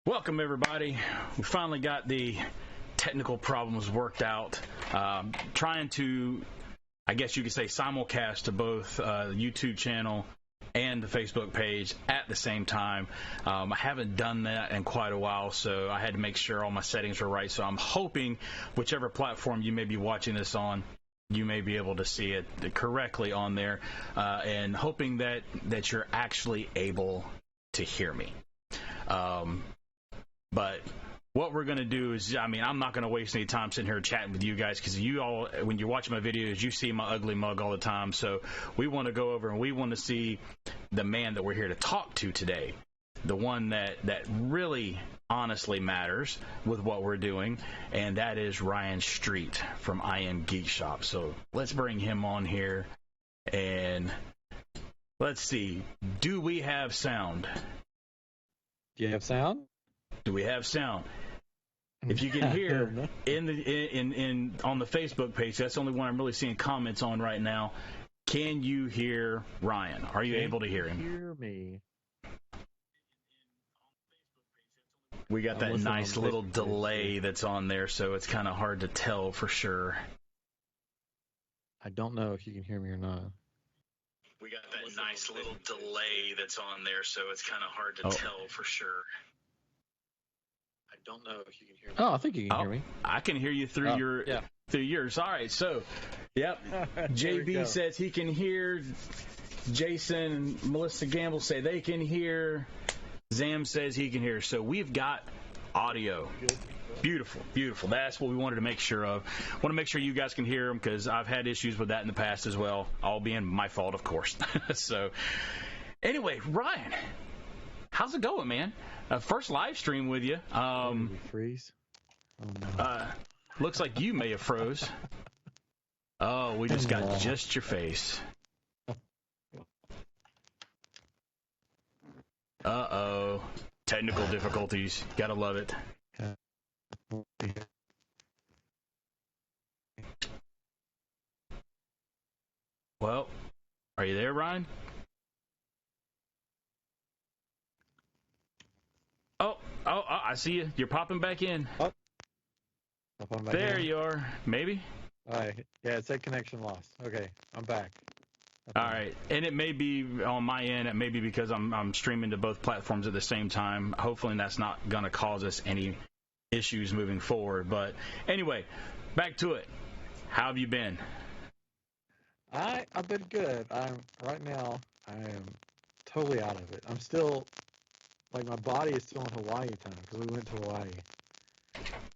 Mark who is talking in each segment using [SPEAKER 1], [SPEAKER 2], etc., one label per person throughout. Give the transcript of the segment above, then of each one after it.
[SPEAKER 1] Welcome, everybody. We finally got the technical problems worked out. Trying to, I guess you could say, simulcast to both the YouTube channel and the Facebook page at the same time. I haven't done that in quite a while, so I had to make sure all my settings were right. So I'm hoping whichever platform you may be watching this on, you may be able to see it correctly on there, and hoping that you're actually able to hear me. But what we're going to do is, I'm not going to waste any time sitting here chatting with you guys, because you all, when you're watching my videos, you see my ugly mug all the time. So we want to go over and we want to see the man that we're here to talk to today, the one that really honestly matters with what we're doing, and that is Ryan Street from iamGEEKshop. So let's bring him on here, and let's see. Do we have sound?
[SPEAKER 2] Do you have sound?
[SPEAKER 1] Do we have sound? If you can hear in on the Facebook page, that's the only one I'm really seeing comments on right now. Can you hear Ryan? Are you able to hear him?
[SPEAKER 2] Hear me.
[SPEAKER 1] We got that nice little delay that's on there, so it's kind of hard to tell for sure.
[SPEAKER 2] I don't know if you can hear me or not.
[SPEAKER 1] We got that nice little delay that's on there, so it's kind of hard to tell for sure.
[SPEAKER 2] I don't know if you can hear me. Oh, I think you can hear me.
[SPEAKER 1] I can hear you through through yours. All right, so, yep. JB says he can hear. Jason and Melissa Gamble say they can hear. Zam says he can hear. So we've got audio. Beautiful, beautiful. That's what we wanted to make sure of. Want to make sure you guys can hear them, because I've had issues with that in the past as well, all being my fault, of course. So, anyway, Ryan, how's it going, man? First live stream with you.
[SPEAKER 2] Did we freeze? Oh, no.
[SPEAKER 1] Looks like you may have froze. Oh, we just got just your face. Uh-oh. Technical difficulties. Gotta love it. Well, are you there, Ryan? Oh, I see you. You're popping back in. There you are. Maybe?
[SPEAKER 2] All right. Yeah, it said connection lost. Okay, I'm back.
[SPEAKER 1] All right. And it may be on my end. It may be because I'm streaming to both platforms at the same time. Hopefully that's not going to cause us any issues moving forward. But anyway, back to it. How have you been?
[SPEAKER 2] I've been good. Right now, I am totally out of it. I'm still, like, my body is still in Hawaii time, because we went to Hawaii.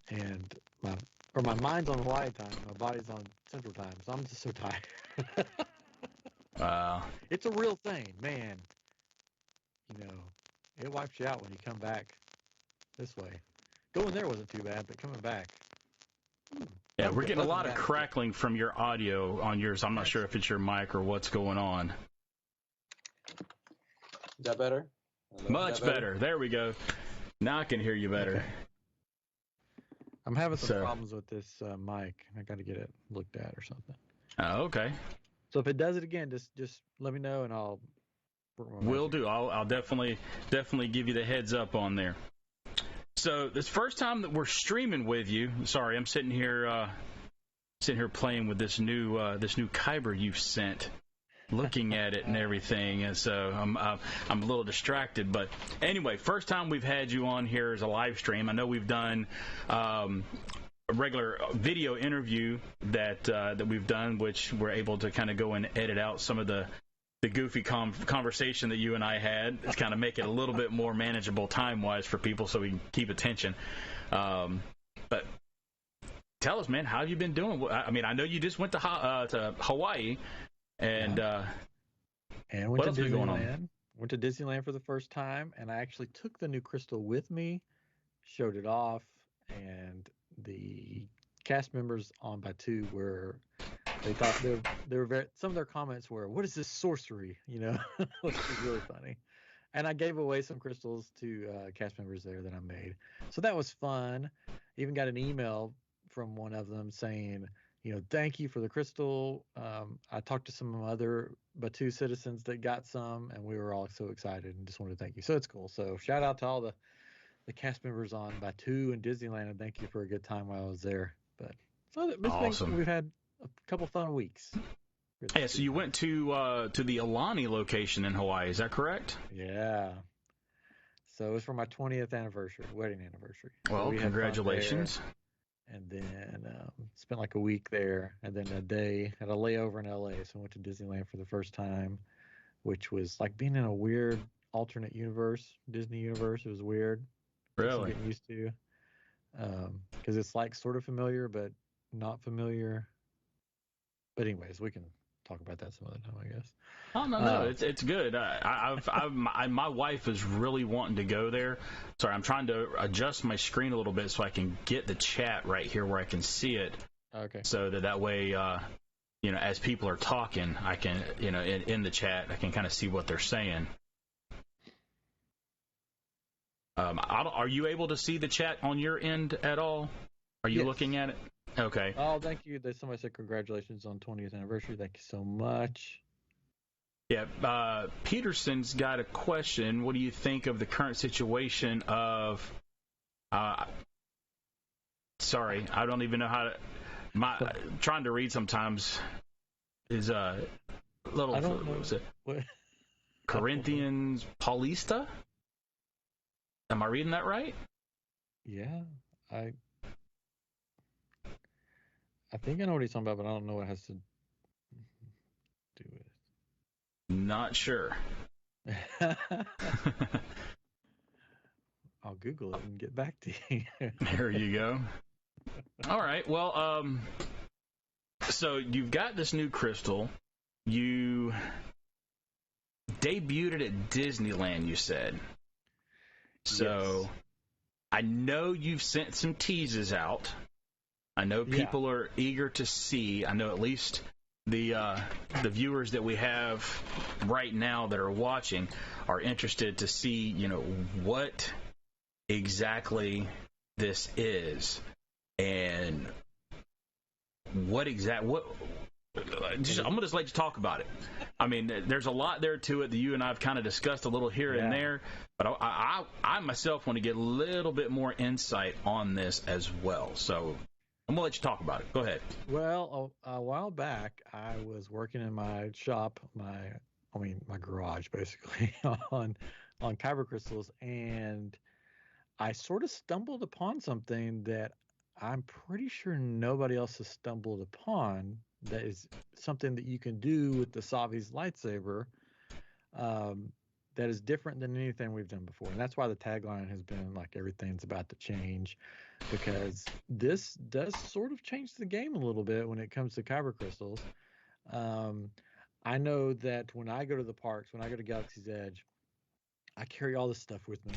[SPEAKER 2] And my mind's on Hawaii time, my body's on Central time, so I'm just so tired. It's a real thing, man. You know, it wipes you out when you come back this way. Going there wasn't too bad, but coming back.
[SPEAKER 1] Yeah, we're getting a lot of crackling from your audio on yours. I'm not sure if it's your mic or what's going on.
[SPEAKER 2] Is that better?
[SPEAKER 1] Much better. There we go. Now I can hear you better.
[SPEAKER 2] Okay. I'm having some problems with this mic. I got to get it looked at or something.
[SPEAKER 1] Oh, okay.
[SPEAKER 2] So if it does it again, just let me know and I'll.
[SPEAKER 1] Will do. I'll definitely give you the heads up on there. So this first time that we're streaming with you. Sorry, I'm sitting here playing with this new Kyber you've sent, looking at it and everything, and so I'm a little distracted. But anyway, first time we've had you on here as a live stream. I know we've done a regular video interview that we've done, which we're able to kind of go and edit out some of the goofy conversation that you and I had. It's kind of make it a little bit more manageable time-wise for people, so we can keep attention. But tell us, man, how have you been doing? I mean, I know you just went to Hawaii, and
[SPEAKER 2] went
[SPEAKER 1] what
[SPEAKER 2] to
[SPEAKER 1] else been going on?
[SPEAKER 2] Went to Disneyland for the first time, and I actually took the new crystal with me, showed it off, and the cast members on Batu they thought they were very, some of their comments were, "What is this sorcery?" You know, which was really funny. And I gave away some crystals to cast members there that I made, so that was fun. Even got an email from one of them saying, you know, thank you for the crystal. I talked to some other Batu citizens that got some, and we were all so excited and just wanted to thank you. So it's cool. So shout out to all the the cast members on Batu and Disneyland, and thank you for a good time while I was there. But so
[SPEAKER 1] Awesome.
[SPEAKER 2] we've had a couple fun weeks.
[SPEAKER 1] Yeah, so you went to the Alani location in Hawaii, is that correct?
[SPEAKER 2] Yeah. So it was for my 20th anniversary, wedding anniversary. So
[SPEAKER 1] Well,
[SPEAKER 2] we had fun
[SPEAKER 1] congratulations.
[SPEAKER 2] there, and then spent like a week there, and then a day at a layover in LA. So I went to Disneyland for the first time, which was like being in a weird alternate universe, Disney universe. It was weird.
[SPEAKER 1] Really?
[SPEAKER 2] Getting used to, because it's like sort of familiar but not familiar. But anyways, we can talk about that some other time, I guess.
[SPEAKER 1] Oh no, it's good. My wife is really wanting to go there. Sorry, I'm trying to adjust my screen a little bit so I can get the chat right here where I can see it.
[SPEAKER 2] Okay.
[SPEAKER 1] So that way, as people are talking, I can, in the chat, I can kind of see what they're saying. Are you able to see the chat on your end at all? Are you looking at it? Okay.
[SPEAKER 2] Oh, thank you. Somebody said congratulations on 20th anniversary. Thank you so much.
[SPEAKER 1] Yeah, Peterson's got a question. What do you think of the current situation of? Sorry, I don't even know how to. Trying to read sometimes is a little.
[SPEAKER 2] I don't know.
[SPEAKER 1] What? Corinthians Paulista. Am I reading that right?
[SPEAKER 2] Yeah, I think I know what he's talking about, but I don't know what it has to do with it.
[SPEAKER 1] Not sure.
[SPEAKER 2] I'll Google it and get back to you.
[SPEAKER 1] There you go. All right. Well, so you've got this new crystal. You debuted it at Disneyland, you said. So yes. I know you've sent some teases out. I know people are eager to see. I know at least the viewers that we have right now that are watching are interested to see, what exactly this is and I'm gonna just let you talk about it. I mean, there's a lot there to it that you and I have kind of discussed a little here and there, but I myself want to get a little bit more insight on this as well. So I'm gonna let you talk about it. Go ahead.
[SPEAKER 2] Well, a while back, I was working in my shop, my garage, basically, on Kyber crystals, and I sort of stumbled upon something that I'm pretty sure nobody else has stumbled upon. That is something that you can do with the Savi's lightsaber. That is different than anything we've done before. And that's why the tagline has been like everything's about to change, because this does sort of change the game a little bit when it comes to Kyber crystals. I know that when I go to the parks, when I go to Galaxy's Edge, I carry all this stuff with me,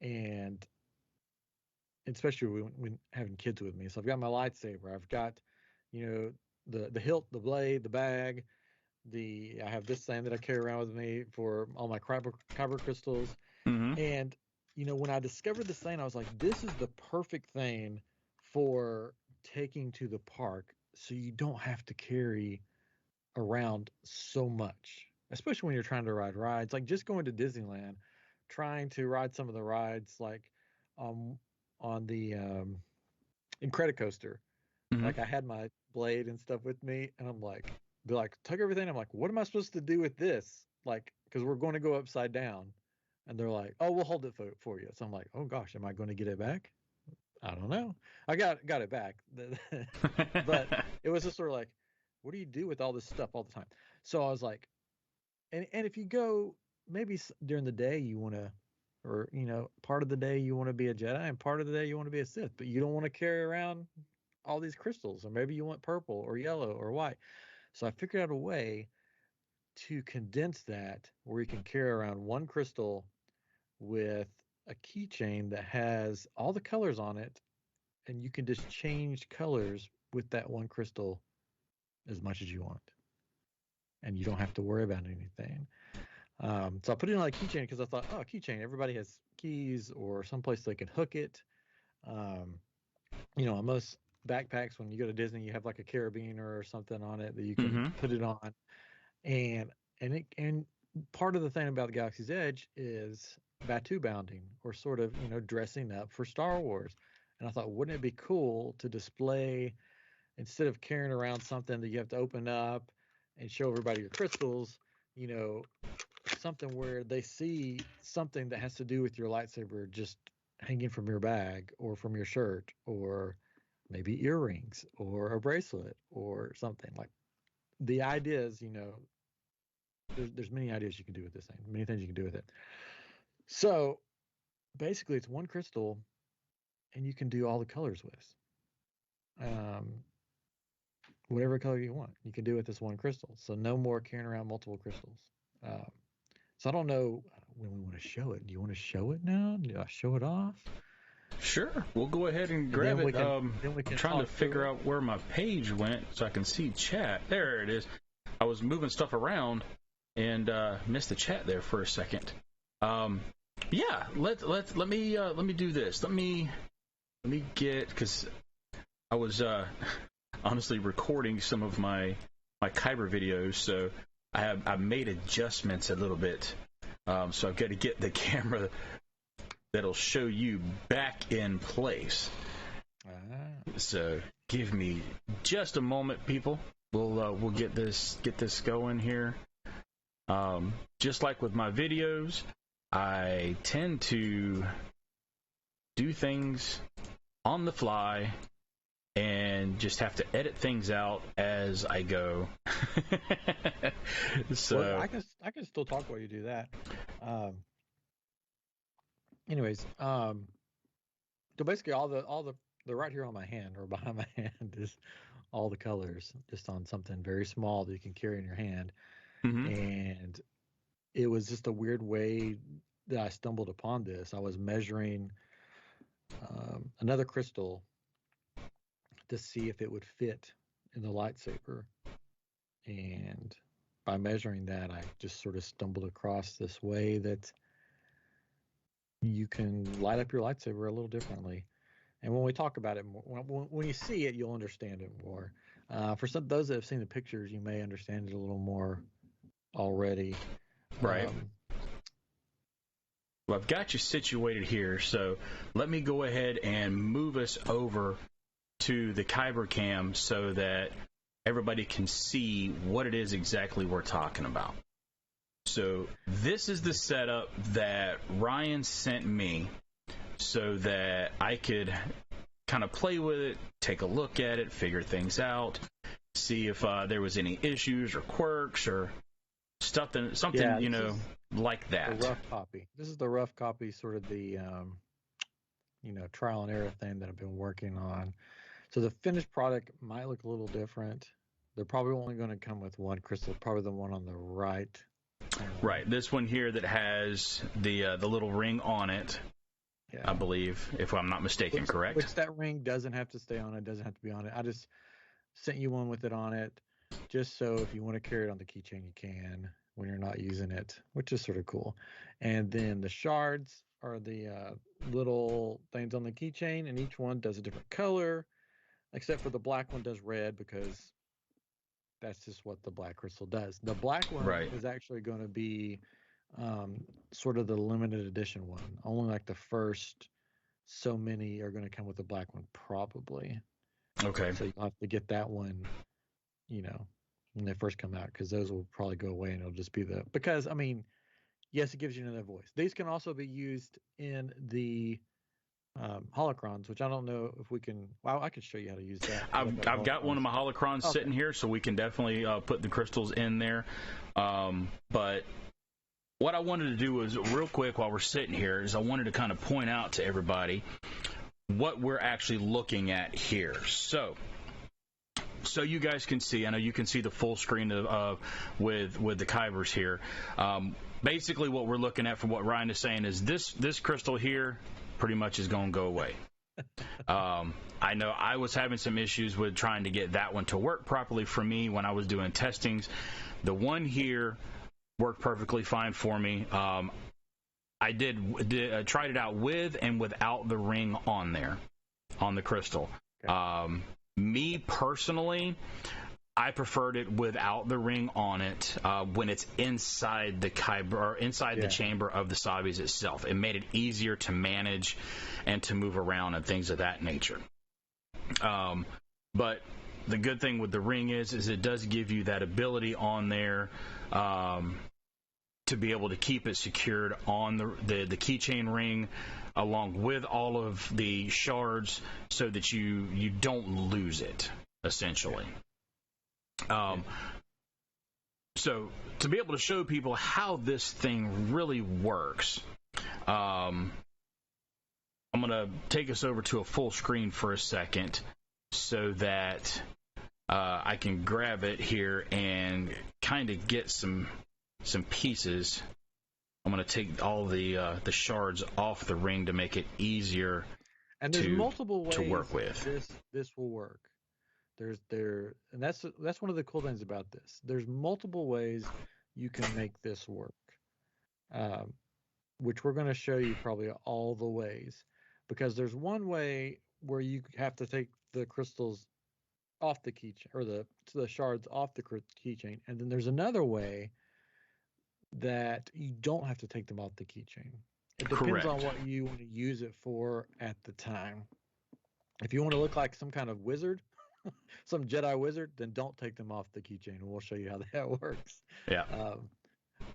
[SPEAKER 2] and especially when having kids with me. So I've got my lightsaber, I've got, the hilt, the blade, the bag, I have this thing that I carry around with me for all my Kyber crystals.
[SPEAKER 1] Mm-hmm.
[SPEAKER 2] And, when I discovered this thing, I was like, this is the perfect thing for taking to the park so you don't have to carry around so much, especially when you're trying to ride rides. Like just going to Disneyland, trying to ride some of the rides, like on the Incredicoaster.
[SPEAKER 1] Mm-hmm.
[SPEAKER 2] Like I had my blade and stuff with me, and I'm like, they're like, tug everything. I'm like, what am I supposed to do with this? Like, because we're going to go upside down. And they're like, oh, we'll hold it for you. So I'm like, oh gosh, am I going to get it back? I don't know. I got it back. But it was just sort of like, what do you do with all this stuff all the time? So I was like, and if you go, maybe during the day you want to, or, part of the day you want to be a Jedi and part of the day you want to be a Sith, but you don't want to carry around all these crystals, or maybe you want purple or yellow or white. So I figured out a way to condense that where you can carry around one crystal with a keychain that has all the colors on it, and you can just change colors with that one crystal as much as you want, and you don't have to worry about anything. So I put it on a keychain because I thought, oh, keychain, everybody has keys or someplace they can hook it. On most backpacks, when you go to Disney, you have like a carabiner or something on it that you can put it on. And part of the thing about the Galaxy's Edge is Batu bounding or sort of, dressing up for Star Wars. And I thought, wouldn't it be cool to display, instead of carrying around something that you have to open up and show everybody your crystals, you know, something where they see something that has to do with your lightsaber just hanging from your bag or from your shirt, or maybe earrings or a bracelet or something. Like, the ideas, there's many ideas you can do with this thing, many things you can do with it. So basically it's one crystal and you can do all the colors with. Whatever color you want, you can do with this one crystal. So no more carrying around multiple crystals. So I don't know when we want to show it. Do you want to show it now? Do I show it off?
[SPEAKER 1] Sure, we'll go ahead and grab it.
[SPEAKER 2] I'm
[SPEAKER 1] trying to figure out where my page went so I can see chat. There it is. I was moving stuff around and missed the chat there for a second. Yeah, let me do this. Let me get, because I was honestly recording some of my Kyber videos, so I made adjustments a little bit. So I've got to get the camera that'll show you back in place. So give me just a moment, people. We'll get this going here. Just like with my videos, I tend to do things on the fly and just have to edit things out as I go. So
[SPEAKER 2] well, I can still talk while you do that. Anyways, so basically all the right here on my hand or behind my hand is all the colors just on something very small that you can carry in your hand.
[SPEAKER 1] Mm-hmm.
[SPEAKER 2] And it was just a weird way that I stumbled upon this. I was measuring another crystal to see if it would fit in the lightsaber. And by measuring that, I just sort of stumbled across this way that you can light up your lightsaber a little differently. And when we talk about it more, when you see it, you'll understand it more. For those that have seen the pictures, you may understand it a little more already.
[SPEAKER 1] Right. Well, I've got you situated here, so let me go ahead and move us over to the Kyber cam so that everybody can see what it is exactly we're talking about. So this is the setup that Ryan sent me so that I could kind of play with it, take a look at it, figure things out, see if there was any issues or quirks or something, like that.
[SPEAKER 2] The rough copy. This is the rough copy, sort of the trial and error thing that I've been working on. So the finished product might look a little different. They're probably only going to come with one crystal, probably the one on the right.
[SPEAKER 1] Right, this one here that has the little ring on it, yeah. I believe, if I'm not mistaken, correct?
[SPEAKER 2] Which that ring doesn't have to stay on it, doesn't have to be on it. I just sent you one with it on it, just so if you want to carry it on the keychain, you can when you're not using it, which is sort of cool. And then the shards are the little things on the keychain, and each one does a different color, except for the black one does red because that's just what the black crystal does. The black one is actually going to be sort of the limited edition one. Only like the first so many are going to come with the black one, probably.
[SPEAKER 1] Okay.
[SPEAKER 2] So you'll have to get that one, when they first come out, because those will probably go away and it'll just be because, I mean, yes, it gives you another voice. These can also be used in the holocrons, which I don't know if we can. Well, I could show you how to use that.
[SPEAKER 1] I've got one of my holocrons sitting here, so we can definitely put the crystals in there. But what I wanted to do was, real quick while we're sitting here, is I wanted to kind of point out to everybody what we're actually looking at here. So you guys can see, I know you can see the full screen with the Kybers here. Basically what we're looking at, from what Ryan is saying, is this crystal here pretty much is going to go away. I know I was having some issues with trying to get that one to work properly for me when I was doing testings. The one here worked perfectly fine for me. I tried it out with and without the ring on there, on the crystal. Okay. Me personally, I preferred it without the ring on it when it's inside the Kyber, or inside the chamber of the Sabis itself. It made it easier to manage and to move around and things of that nature. But the good thing with the ring is it does give you that ability on there to be able to keep it secured on the keychain ring, along with all of the shards, so that you don't lose it, essentially. So to be able to show people how this thing really works, I'm going to take us over to a full screen for a second so that I can grab it here and kind of get some pieces. I'm going to take all the shards off the ring to make it easier
[SPEAKER 2] and there's multiple ways
[SPEAKER 1] to work with.
[SPEAKER 2] This will work. And that's one of the cool things about this. There's multiple ways you can make this work, which we're going to show you probably all the ways, because there's one way where you have to take the crystals off the keychain, or the shards off the keychain, and then there's another way that you don't have to take them off the keychain. It depends on what you want to use it for at the time. If you want to look like some kind of wizard, some Jedi wizard, then don't take them off the keychain, and we'll show you how that works.
[SPEAKER 1] Yeah.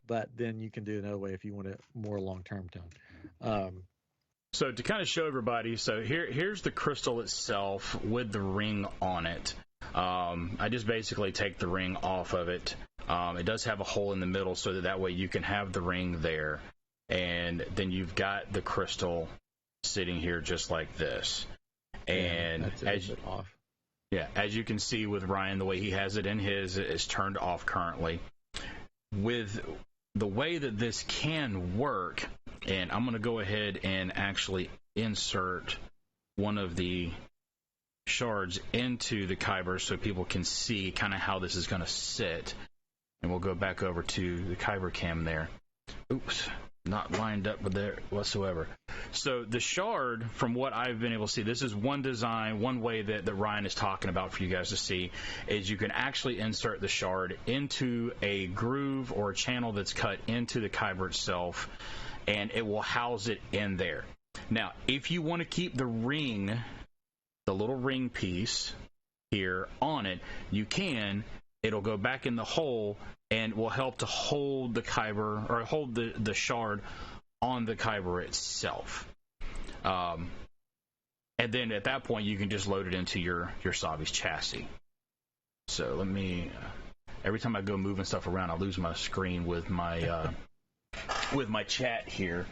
[SPEAKER 2] But then you can do it another way if you want it more long-term done.
[SPEAKER 1] So to kind of show everybody, so here's the crystal itself with the ring on it. I just basically take the ring off of it. It does have a hole in the middle, so that way you can have the ring there, and then you've got the crystal sitting here just like this. And as you can see with Ryan, the way he has it in his is turned off currently. With the way that this can work, and I'm going to go ahead and actually insert one of the shards into the Kyber so people can see kind of how this is going to sit. And we'll go back over to the Kyber cam there. Oops, not lined up with there whatsoever. So the shard, from what I've been able to see, this is one design, one way that Ryan is talking about for you guys to see, is you can actually insert the shard into a groove or a channel that's cut into the Kyber itself, and it will house it in there. Now, if you want to keep the ring, the little ring piece here on it, you can. It'll go back in the hole and will help to hold the Kyber, or hold the shard on the Kyber itself. And then at that point, you can just load it into your Savi's chassis. So let me, every time I go moving stuff around, I lose my screen with my chat here.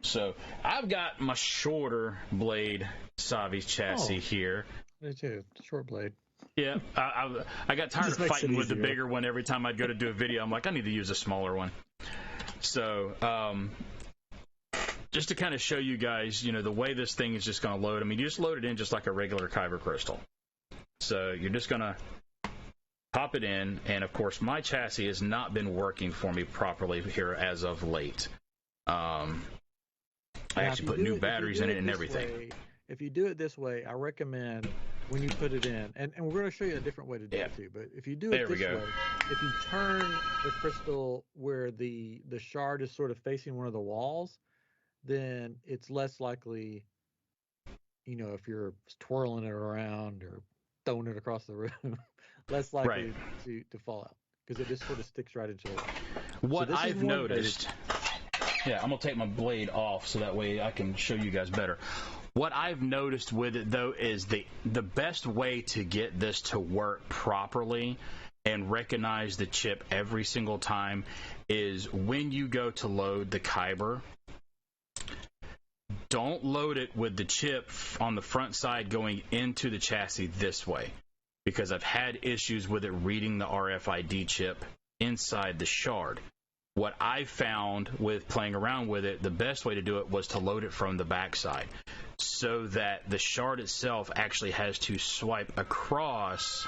[SPEAKER 1] So I've got my shorter blade Savi's chassis here.
[SPEAKER 2] Me too, short blade.
[SPEAKER 1] Yeah, I got tired of fighting with the bigger one every time I'd go to do a video. I'm like, I need to use a smaller one. So just to kind of show you guys, the way this thing is just going to load. I mean, you just load it in just like a regular Kyber crystal. So you're just going to pop it in, and of course, my chassis has not been working for me properly here as of late. I actually put new batteries in it and everything.
[SPEAKER 2] If you do it this way, I recommend when you put it in, and we're going to show you a different way to do it too, but if you do it this way, if you turn the crystal where the shard is sort of facing one of the walls, then it's less likely, if you're twirling it around or throwing it across the room, less likely to fall out, because it just sort of sticks right into it.
[SPEAKER 1] What I've noticed, I'm going to take my blade off so that way I can show you guys better. What I've noticed with it, though, is the best way to get this to work properly and recognize the chip every single time is when you go to load the Kyber, don't load it with the chip on the front side going into the chassis this way, because I've had issues with it reading the RFID chip inside the shard. What I found with playing around with it, the best way to do it was to load it from the backside, so that the shard itself actually has to swipe across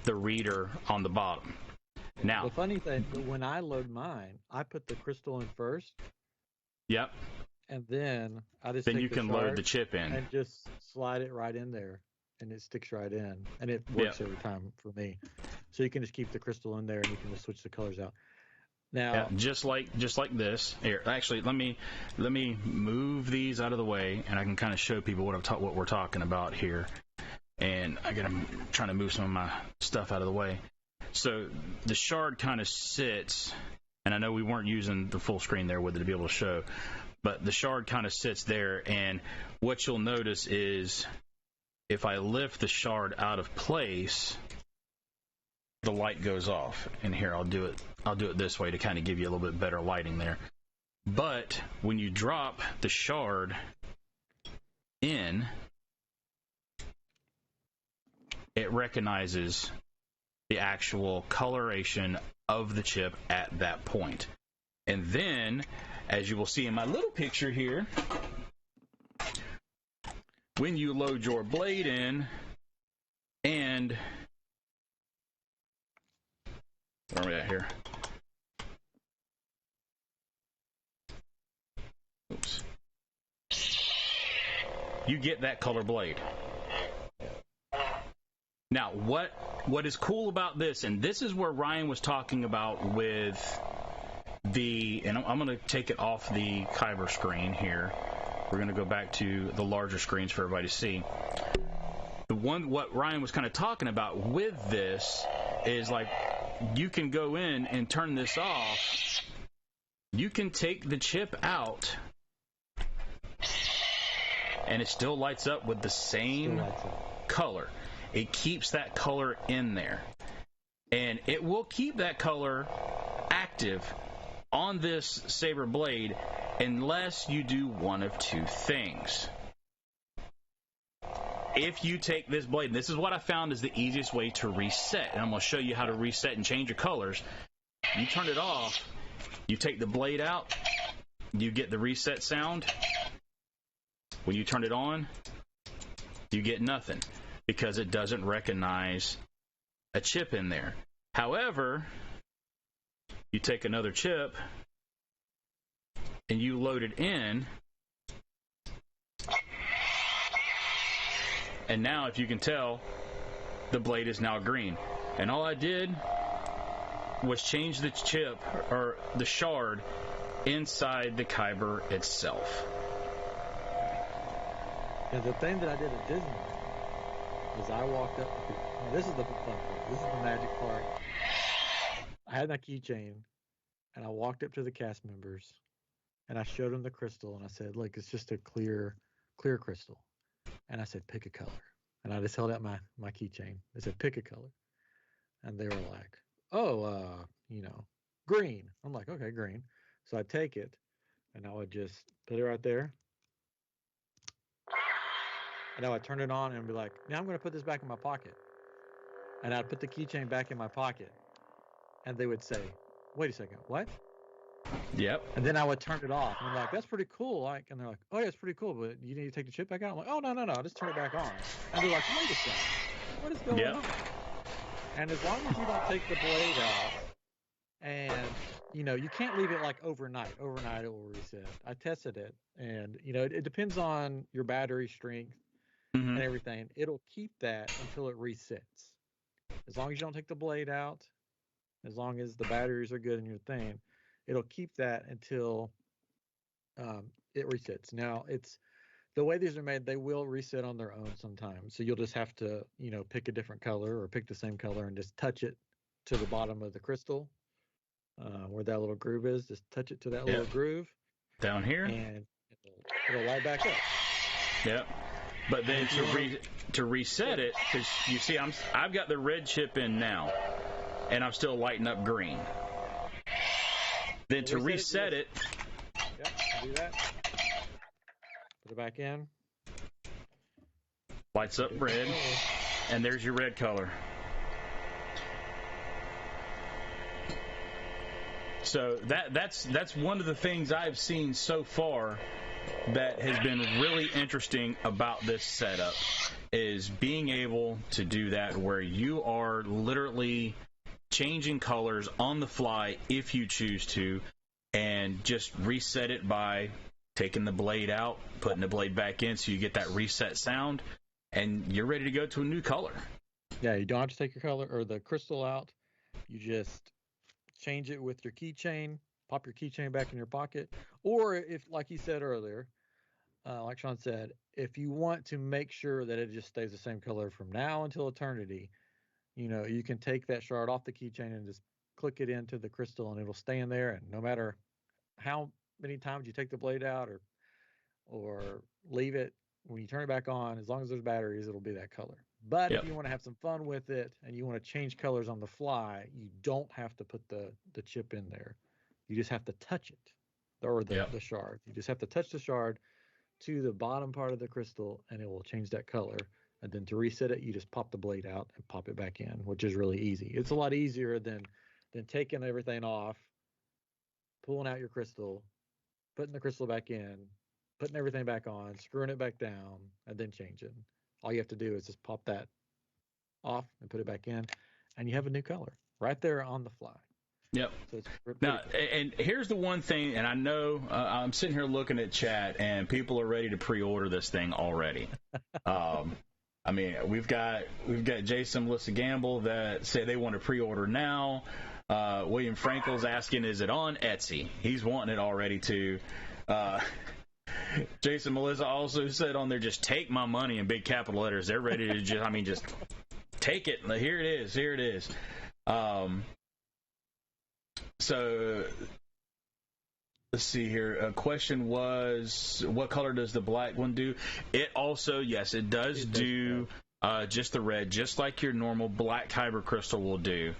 [SPEAKER 1] the reader on the bottom. Now,
[SPEAKER 2] the funny thing, when I load mine, I put the crystal in first.
[SPEAKER 1] Yep.
[SPEAKER 2] And then I just
[SPEAKER 1] then you can load the chip in
[SPEAKER 2] and just slide it right in there. and it sticks right in, and it works every time for me. So you can just keep the crystal in there, and you can just switch the colors out. Now,
[SPEAKER 1] just like this. Here, actually, let me move these out of the way, and I can kind of show people what we're talking about here. And I'm trying to move some of my stuff out of the way. So the shard kind of sits, and I know we weren't using the full screen there with it to be able to show, but the shard kind of sits there, and what you'll notice is if I lift the shard out of place, the light goes off. And here, I'll do it this way to kind of give you a little bit better lighting there. But when you drop the shard in, it recognizes the actual coloration of the chip at that point. And then, as you will see in my little picture here, when you load your blade in, and where are we at here? Oops. You get that color blade. Now, what is cool about this, and this is where Ryan was talking about with and I'm going to take it off the Kyber screen here. We're going to go back to the larger screens for everybody to see. What Ryan was kind of talking about with this is, like, you can go in and turn this off. You can take the chip out, and it still lights up with the same color. It keeps that color in there, and it will keep that color active on this saber blade unless you do one of two things. If you take this blade, and this is what I found is the easiest way to reset, and I'm going to show you how to reset and change your colors. You turn it off, you take the blade out, you get the reset sound. When you turn it on, you get nothing, because it doesn't recognize a chip in there. However, you take another chip and you load it in, and now, if you can tell, the blade is now green. And all I did was change the chip, or the shard, inside the Kyber itself.
[SPEAKER 2] And the thing that I did at Disney was I walked up. This is the fun part. This is the magic part. I had my keychain, and I walked up to the cast members, and I showed them the crystal, and I said, "Look, it's just a clear crystal." And I said, "Pick a color." And I just held out my keychain. I said, "Pick a color." And they were like, "Oh, green." I'm like, "Okay, green." So I take it, and I would just put it right there. And I would turn it on and be like, "Now I'm going to put this back in my pocket." And I'd put the keychain back in my pocket. And they would say, "Wait a second, what?"
[SPEAKER 1] Yep.
[SPEAKER 2] And then I would turn it off. And I'm like, "That's pretty cool." Like, and they're like, "Oh, yeah, it's pretty cool, but you need to take the chip back out." I'm like, "Oh, no, I'll just turn it back on." And they're like, "Wait a second, what is going on?" And as long as you don't take the blade out, and you can't leave it like overnight. Overnight it will reset. I tested it, and it depends on your battery strength and everything. It'll keep that until it resets. As long as you don't take the blade out, as long as the batteries are good in your thing, it'll keep that until it resets. Now, it's the way these are made, they will reset on their own sometimes. So you'll just have to, pick a different color or pick the same color and just touch it to the bottom of the crystal where that little groove is. Just touch it to that little groove.
[SPEAKER 1] Down here.
[SPEAKER 2] And it'll light back up.
[SPEAKER 1] Yep. But then to reset it, because you see, I've got the red chip in now, and I'm still lighting up green. Then to reset it,
[SPEAKER 2] yep, do that. Put it back in.
[SPEAKER 1] Lights up red, and there's your red color. So that's one of the things I've seen so far that has been really interesting about this setup, is being able to do that where you are literally changing colors on the fly if you choose to, and just reset it by taking the blade out, putting the blade back in, so you get that reset sound, and you're ready to go to a new color.
[SPEAKER 2] Yeah, you don't have to take your color or the crystal out. You just change it with your keychain, pop your keychain back in your pocket. Or if, like you said earlier, like Sean said, if you want to make sure that it just stays the same color from now until eternity, you can take that shard off the keychain and just click it into the crystal and it'll stay in there. And no matter how many times you take the blade out or leave it, when you turn it back on, as long as there's batteries, it'll be that color. But if you want to have some fun with it and you want to change colors on the fly, you don't have to put the chip in there. You just have to touch it, or the shard. You just have to touch the shard to the bottom part of the crystal, and it will change that color. And then to reset it, you just pop the blade out and pop it back in, which is really easy. It's a lot easier than taking everything off, pulling out your crystal, putting the crystal back in, putting everything back on, screwing it back down, and then changing. All you have to do is just pop that off and put it back in, and you have a new color right there on the fly.
[SPEAKER 1] Yep.
[SPEAKER 2] So it's
[SPEAKER 1] now, and here's the one thing, and I know I'm sitting here looking at chat, and people are ready to pre-order this thing already. I mean, we've got Jason, Melissa Gamble that say they want to pre-order now. William Frankel's asking, is it on Etsy? He's wanting it already too. Jason Melissa also said on there, just take my money in big capital letters. They're ready to just take it. Here it is. Here it is. So let's see here. A question was, what color does the black one do? It also, yes, it does do just the red, just like your normal black Kyber crystal will do.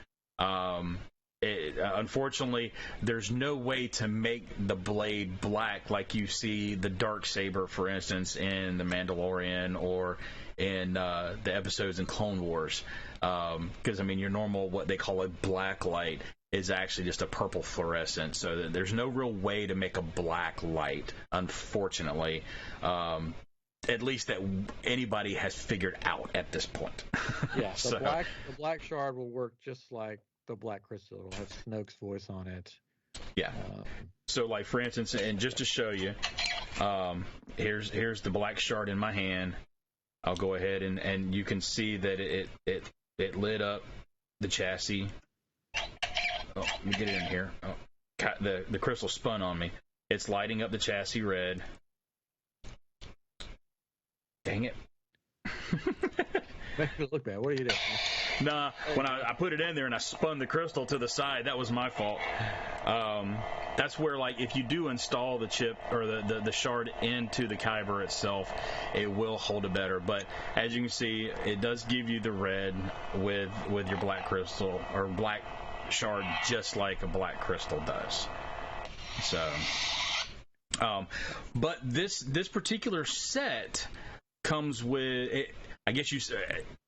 [SPEAKER 1] Unfortunately, there's no way to make the blade black like you see the dark saber, for instance, in The Mandalorian or in the episodes in Clone Wars. Because, your normal, what they call a black light, is actually just a purple fluorescent. So there's no real way to make a black light, unfortunately. At least that anybody has figured out at this point.
[SPEAKER 2] Yeah, the black shard will work just like the black crystal. It'll have Snoke's voice on it.
[SPEAKER 1] Yeah. So, like, for instance, and just to show you, here's the black shard in my hand. I'll go ahead and you can see that it lit up the chassis. Oh, let me get it in here. Oh, the crystal spun on me. It's lighting up the chassis red. Dang it.
[SPEAKER 2] Make it look bad. What are you doing?
[SPEAKER 1] Nah, when I put it in there and I spun the crystal to the side, that was my fault. That's where, like, if you do install the chip or the shard into the Kyber itself, it will hold it better. But as you can see, it does give you the red with your black crystal or black shard, just like a black crystal does. So, but this particular set comes with it. I guess you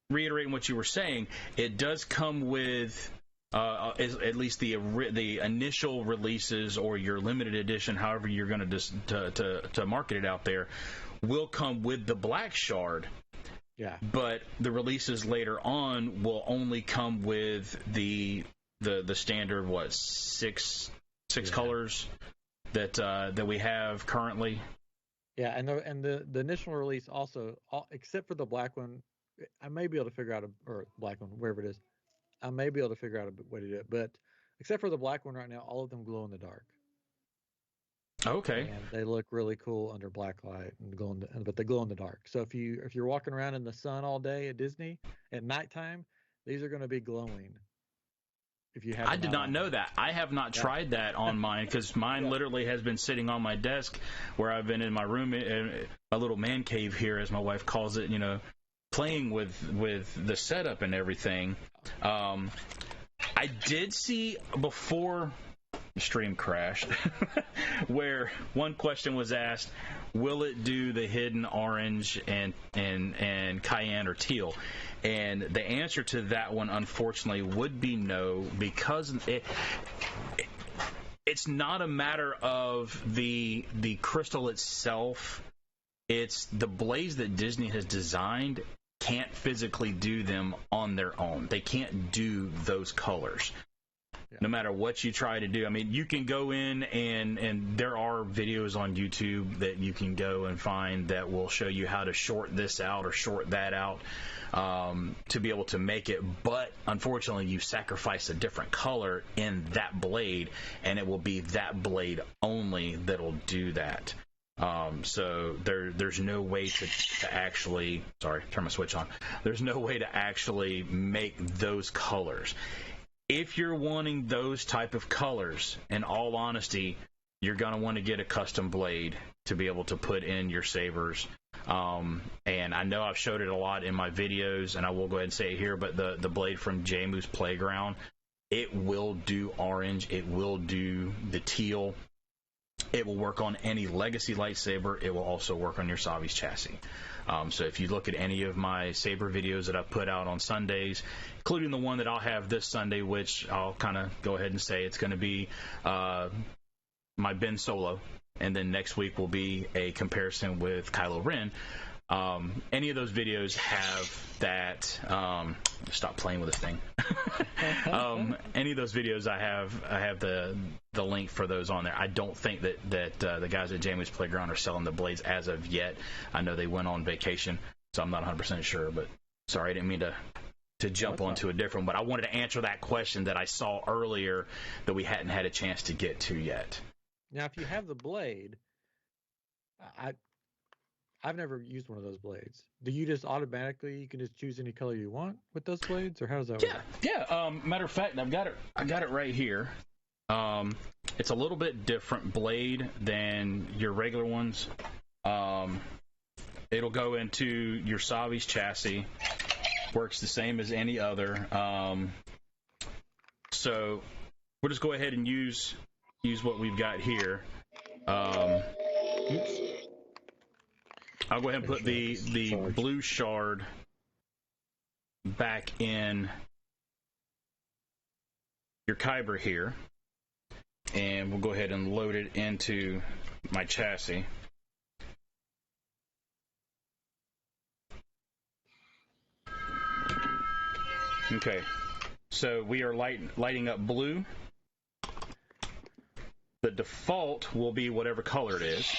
[SPEAKER 1] reiterating what you were saying, it does come with at least the initial releases or your limited edition, however you're going to market it out there, will come with the black shard.
[SPEAKER 2] Yeah. But
[SPEAKER 1] the releases later on will only come with the standard six colors that we have currently.
[SPEAKER 2] Yeah, and the initial release also, except for the black one, I may be able to figure out or black one, wherever it is, I may be able to figure out a way to do it. But except for the black one right now, all of them glow in the dark.
[SPEAKER 1] Okay.
[SPEAKER 2] And they look really cool under black light and but they glow in the dark. So if you're walking around in the sun all day at Disney at nighttime, these are going to be glowing. If you have,
[SPEAKER 1] I did not know that. I have not tried that on mine because mine literally has been sitting on my desk where I've been in my room, my little man cave here, as my wife calls it. Playing with the setup and everything. I did see before the stream crashed where one question was asked, will it do the hidden orange and cayenne or teal? And the answer to that one, unfortunately, would be no, because it's not a matter of the crystal itself. It's the blades that Disney has designed can't physically do them on their own. They can't do those colors.
[SPEAKER 2] Yeah.
[SPEAKER 1] No matter what you try to do. I mean, you can go in and there are videos on YouTube that you can go and find that will show you how to short this out or short that out to be able to make it. But unfortunately, you sacrifice a different color in that blade, and it will be that blade only that'll do that. So there's no way to actually, sorry, turn my switch on. There's no way to actually make those colors. If you're wanting those type of colors, in all honesty, you're going to want to get a custom blade to be able to put in your sabers. And I know I've showed it a lot in my videos, and I will go ahead and say it here, but the blade from Jamu's Playground, it will do orange. It will do the teal. It will work on any Legacy lightsaber. It will also work on your Savi's chassis. So if you look at any of my saber videos that I put out on Sundays, including the one that I'll have this Sunday, which I'll kind of go ahead and say it's going to be my Ben Solo, and then next week will be a comparison with Kylo Ren. Any of those videos have that. Stop playing with this thing. Any of those videos I have the link for those on there. I don't think that the guys at Jamu's Playground are selling the blades as of yet. I know they went on vacation, so I'm not 100% sure. But sorry, I didn't mean to jump onto a different. But I wanted to answer that question that I saw earlier that we hadn't had a chance to get to yet.
[SPEAKER 2] Now, if you have the blade, I've never used one of those blades. Do you just automatically, you can just choose any color you want with those blades, or how does that work?
[SPEAKER 1] Yeah. Matter of fact, I got it right here. It's a little bit different blade than your regular ones. It'll go into your Savi's chassis. Works the same as any other. So we'll just go ahead and use what we've got here.
[SPEAKER 2] Oops.
[SPEAKER 1] I'll go ahead and put the blue shard back in your Kyber here, and we'll go ahead and load it into my chassis. Okay, so we are lighting up blue. The default will be whatever color it is.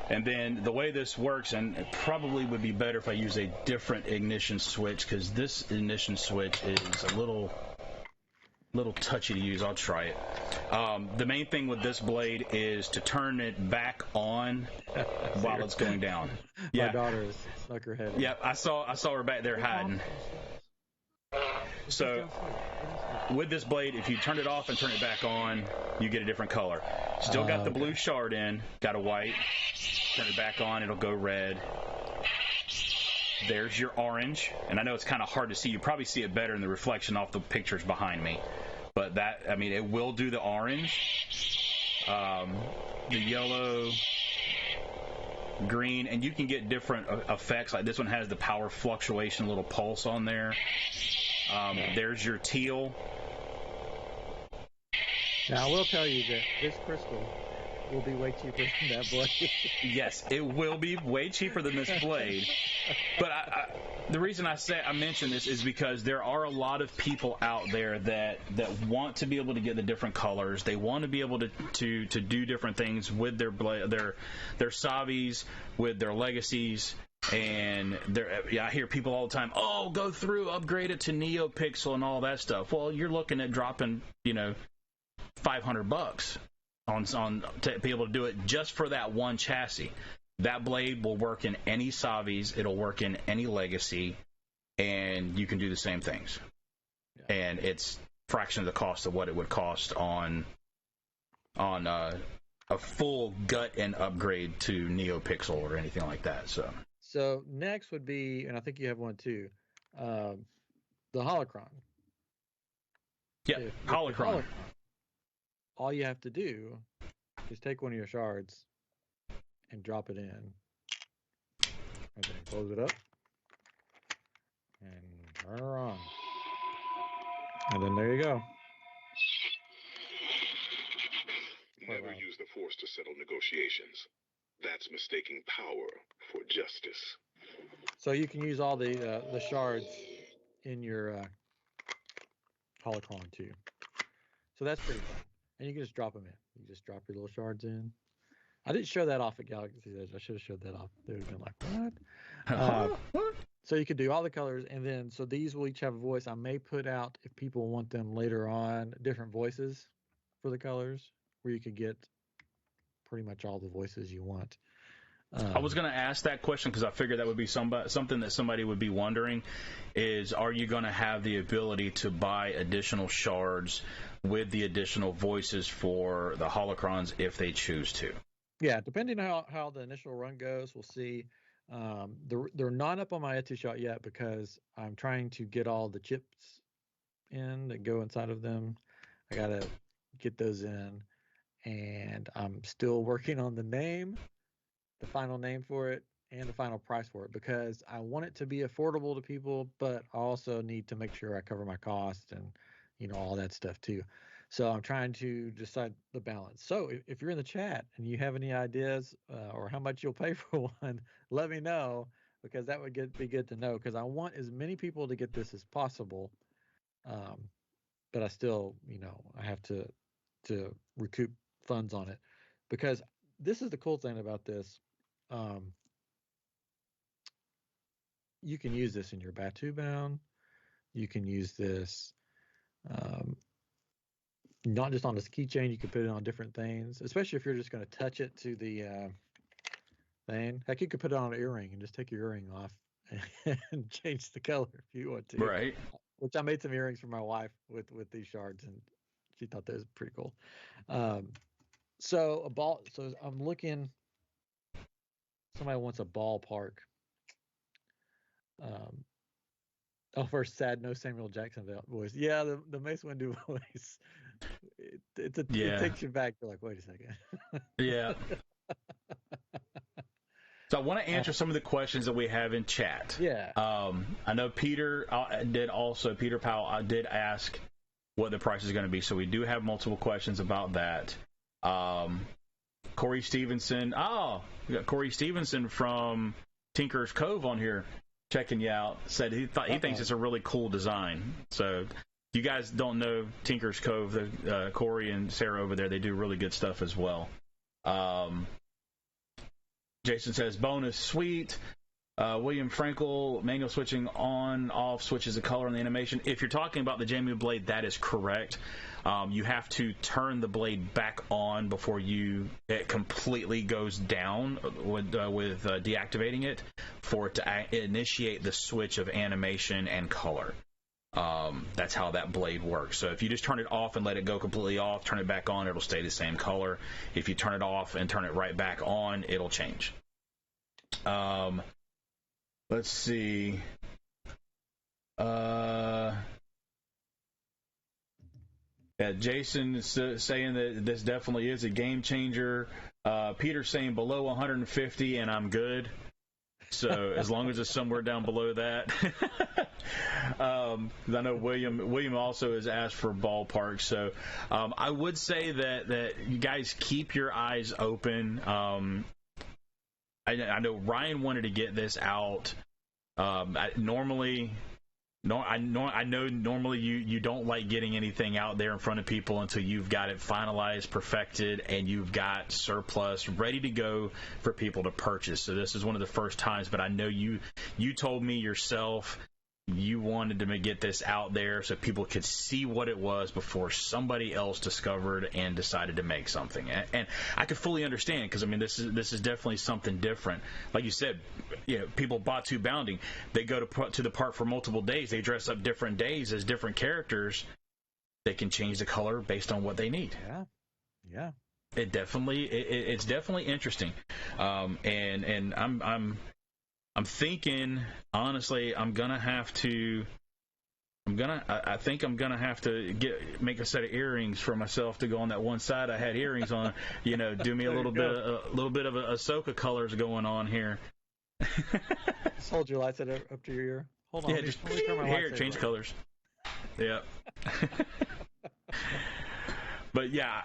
[SPEAKER 1] And then the way this works, and it probably would be better if I use a different ignition switch, because this ignition switch is a little touchy to use. I'll try it. The main thing with this blade is to turn it back on while it's going down.
[SPEAKER 2] My daughter has snuck her head in.
[SPEAKER 1] Yeah, I saw her back there hiding. So with this blade, if you turn it off and turn it back on, you get a different color. Still got the blue shard in, got a white. Turn it back on, it'll go red. There's your orange, and I know it's kind of hard to see. You probably see it better in the reflection off the pictures behind me. But that, I mean, it will do the orange, the yellow, green, and you can get different effects. Like this one has the power fluctuation, little pulse on there. There's your teal.
[SPEAKER 2] Now, I will tell you that this crystal will be way cheaper than that blade.
[SPEAKER 1] Yes, it will be way cheaper than this blade. But the reason I mention this is because there are a lot of people out there that want to be able to get the different colors. They want to be able to do different things with their Savis, with their Legacies. And I hear people all the time, oh, go through, upgrade it to NeoPixel and all that stuff. Well, you're looking at dropping, $500 on to be able to do it just for that one chassis. That blade will work in any Savis, it'll work in any Legacy, and you can do the same things. Yeah. And it's a fraction of the cost of what it would cost on a full gut and upgrade to NeoPixel or anything like that. So
[SPEAKER 2] next would be, and I think you have one too, the Holocron.
[SPEAKER 1] Yeah, Holocron.
[SPEAKER 2] All you have to do is take one of your shards and drop it in. And then close it up. And turn her on. And then there you go.
[SPEAKER 3] Never use the Force to settle negotiations. That's mistaking power for justice.
[SPEAKER 2] So you can use all the shards in your Holocron too. So that's pretty fun. And you can just drop them in. You just drop your little shards in. I didn't show that off at Galaxy's Edge. I should have showed that off. They would have been like, what?
[SPEAKER 1] What?
[SPEAKER 2] So you could do all the colors, and then so these will each have a voice. I may put out, if people want them later on, different voices for the colors, where you could get pretty much all the voices you want.
[SPEAKER 1] I was going to ask that question because I figured that would be something that somebody would be wondering is, are you going to have the ability to buy additional shards with the additional voices for the holocrons if they choose to?
[SPEAKER 2] Yeah, depending on how the initial run goes, we'll see. They're not up on my Etsy shop yet because I'm trying to get all the chips in that go inside of them. I got to get those in, and I'm still working on the name, the final name for it, and the final price for it, because I want it to be affordable to people, but I also need to make sure I cover my costs and, all that stuff too. So I'm trying to decide the balance. So if you're in the chat and you have any ideas or how much you'll pay for one, let me know, because that would be good to know, because I want as many people to get this as possible. But I still, I have to recoup funds on it, because this is the cool thing about this. You can use this in your Batu bound. You can use this not just on this keychain. You can put it on different things, especially if you're just going to touch it to the thing. Heck, you could put it on an earring and just take your earring off and change the color if you want to.
[SPEAKER 1] Right.
[SPEAKER 2] Which I made some earrings for my wife with these shards, and she thought that was pretty cool. So I'm looking. Somebody wants a ballpark. First, sad, no Samuel Jackson voice. Yeah, the Mace Windu voice. It takes you back. You're like, wait a second.
[SPEAKER 1] Yeah. So I want to answer some of the questions that we have in chat.
[SPEAKER 2] Yeah.
[SPEAKER 1] I know Peter Powell did ask what the price is going to be, so we do have multiple questions about that. Corey Stevenson. We got Corey Stevenson from Tinker's Cove on here checking you out. Said he thinks it's a really cool design. So if you guys don't know Tinker's Cove, Corey and Sarah over there, they do really good stuff as well. Jason says, bonus, sweet. William Frankel, manual switching on, off, switches the color on the animation. If you're talking about the Jamie blade, that is correct. You have to turn the blade back on before it completely goes down with deactivating it for it to initiate the switch of animation and color. That's how that blade works. So if you just turn it off and let it go completely off, turn it back on, it'll stay the same color. If you turn it off and turn it right back on, it'll change. Let's see. Yeah, Jason is saying that this definitely is a game changer. Peter's saying below 150 and I'm good. So as long as it's somewhere down below that. I know William also has asked for ballpark. So I would say that you guys keep your eyes open. I know Ryan wanted to get this out. I know normally you don't like getting anything out there in front of people until you've got it finalized, perfected, and you've got surplus ready to go for people to purchase. So this is one of the first times, but I know you told me yourself you wanted to get this out there so people could see what it was before somebody else discovered and decided to make something. And I could fully understand, because I mean this is definitely something different. Like you said, people Batu bounding, they go to the park for multiple days. They dress up different days as different characters. They can change the color based on what they need.
[SPEAKER 2] Yeah.
[SPEAKER 1] It's definitely interesting. And I'm thinking, honestly, I think I'm gonna have to make a set of earrings for myself to go on that one side I had earrings on. Do me a little bit of a Ahsoka colors going on here.
[SPEAKER 2] Just hold your lightsaber up to your ear. Hold on.
[SPEAKER 1] Yeah, just here, change colors. Yeah. But yeah,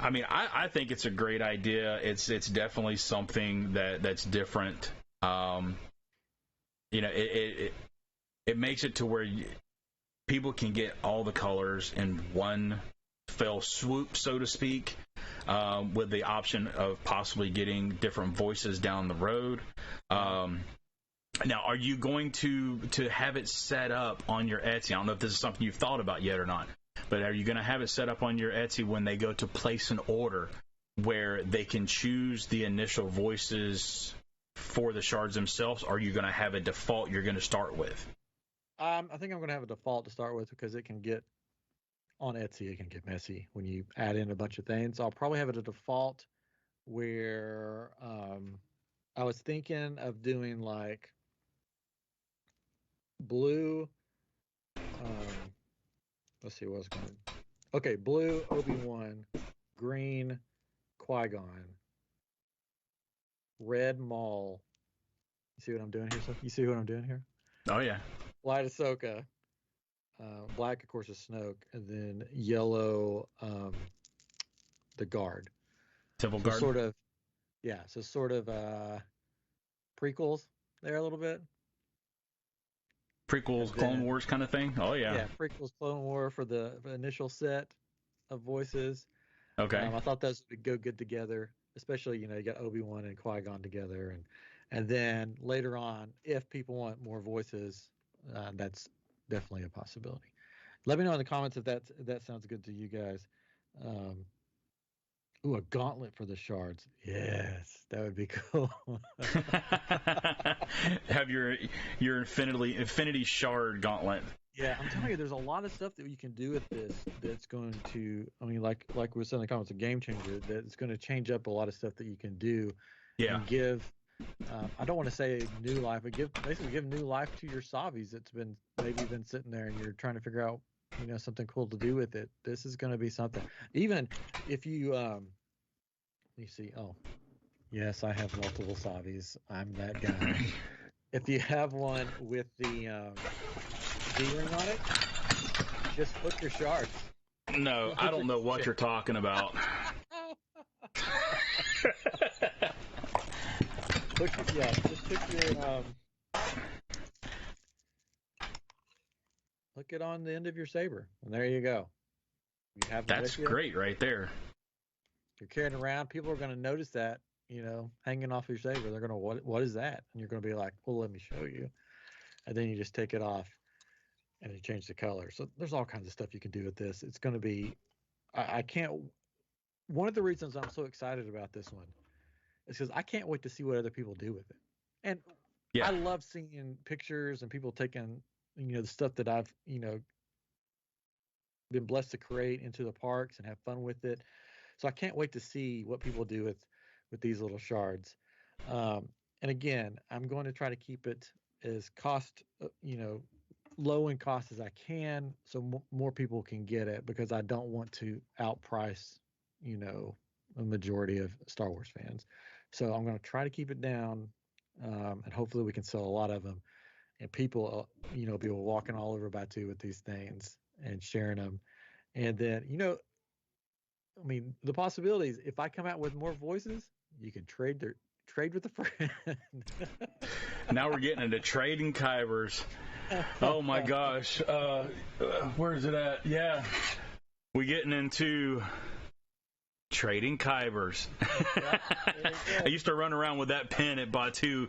[SPEAKER 1] I mean, I think it's a great idea. It's definitely something that's different. It makes it to where people can get all the colors in one fell swoop, so to speak, with the option of possibly getting different voices down the road. Now, are you going to have it set up on your Etsy? I don't know if this is something you've thought about yet or not, but are you going to have it set up on your Etsy when they go to place an order where they can choose the initial voices for the shards themselves, or are you going to have a default you're going to start with?
[SPEAKER 2] I think I'm going to have a default to start with because it can get, on Etsy, it can get messy when you add in a bunch of things. I'll probably have it a default where I was thinking of doing like blue. Let's see what I was going to. Okay, blue Obi-Wan, green Qui-Gon, red Maul. You see what I'm doing here? You see what I'm doing here?
[SPEAKER 1] Oh yeah.
[SPEAKER 2] White Ahsoka, black of course is Snoke, and then yellow the guard.
[SPEAKER 1] Temple
[SPEAKER 2] so
[SPEAKER 1] Guard.
[SPEAKER 2] Sort of, yeah. So sort of prequels there a little bit.
[SPEAKER 1] Prequels, Clone Wars kind of thing. Oh yeah.
[SPEAKER 2] Yeah, prequels, Clone War for the initial set of voices.
[SPEAKER 1] Okay.
[SPEAKER 2] I thought those would go good together, especially you got Obi-Wan and Qui-Gon together, and then later on, if people want more voices, that's definitely a possibility. Let me know in the comments if that sounds good to you guys. Ooh, a gauntlet for the shards. Yes, that would be cool.
[SPEAKER 1] Have your infinity shard gauntlet.
[SPEAKER 2] Yeah, I'm telling you, there's a lot of stuff that you can do with this that's going to, I mean, like we said in the comments, a game changer that's going to change up a lot of stuff that you can do.
[SPEAKER 1] Yeah.
[SPEAKER 2] And give, I don't want to say new life, but basically give new life to your Savis that's been sitting there and you're trying to figure out, something cool to do with it. This is going to be something. Even if you, you see, oh, yes, I have multiple Savis. I'm that guy. If you have one with the D-ring on it, just flip your shards.
[SPEAKER 1] No, I don't know what you're talking about.
[SPEAKER 2] Just put your hook it on the end of your saber, and there you go. You have
[SPEAKER 1] that's great right there.
[SPEAKER 2] You're carrying around. People are going to notice that, hanging off your saber. They're going to, what is that? And you're going to be like, well, let me show you. And then you just take it off and you change the color. So there's all kinds of stuff you can do with this. It's going to be, one of the reasons I'm so excited about this one is because I can't wait to see what other people do with it. And I love seeing pictures and people taking, the stuff that I've, been blessed to create into the parks and have fun with it. So I can't wait to see what people do with these little shards. And again, I'm going to try to keep it as low in cost as I can, so more people can get it, because I don't want to outprice, a majority of Star Wars fans. So I'm going to try to keep it down, and hopefully we can sell a lot of them, and people, be walking all over Batu with these things and sharing them. And then, I mean, the possibilities, if I come out with more voices, you can trade with a friend.
[SPEAKER 1] Now we're getting into trading Kybers. Oh my gosh. Where is it at? Yeah. We're getting into trading Kybers. I used to run around with that pen at Batu,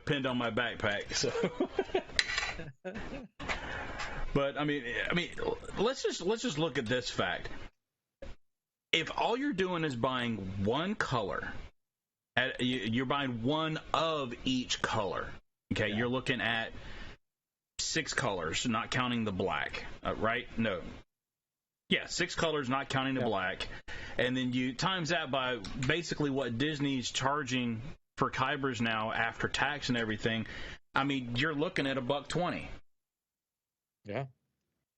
[SPEAKER 1] pinned on my backpack. So but I mean let's just look at this fact. If all you're doing is buying one color, you're buying one of each color. Okay, You're looking at 6 colors, not counting the black, right? No. Yeah, 6 colors, not counting the black. And then you times that by basically what Disney's charging for Kybers now after tax and everything. I mean, you're looking at $120.
[SPEAKER 2] Yeah.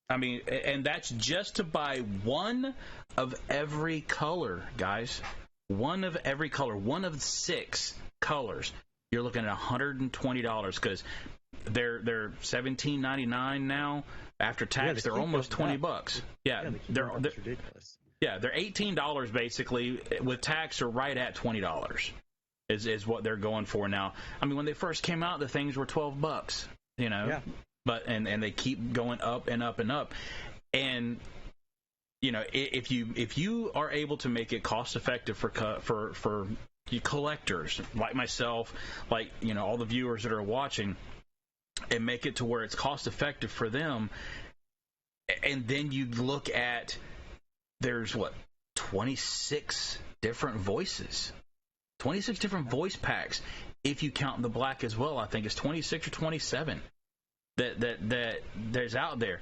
[SPEAKER 1] I mean, and that's just to buy one of every color, guys. One of every color, one of 6 colors. You're looking at $120 because they're $17.99 now after tax. They're almost $20. Yeah, they're
[SPEAKER 2] ridiculous.
[SPEAKER 1] Yeah, they're $18 basically with tax, or right at $20 is what they're going for now. I mean, when they first came out, the things were $12.
[SPEAKER 2] Yeah.
[SPEAKER 1] but and they keep going up and up and up. And if you are able to make it cost effective for collectors like myself, like all the viewers that are watching, and make it to where it's cost effective for them, and then you look at there's 26 different voices, 26 different voice packs if you count the black as well. I think it's 26 or 27 that there's out there.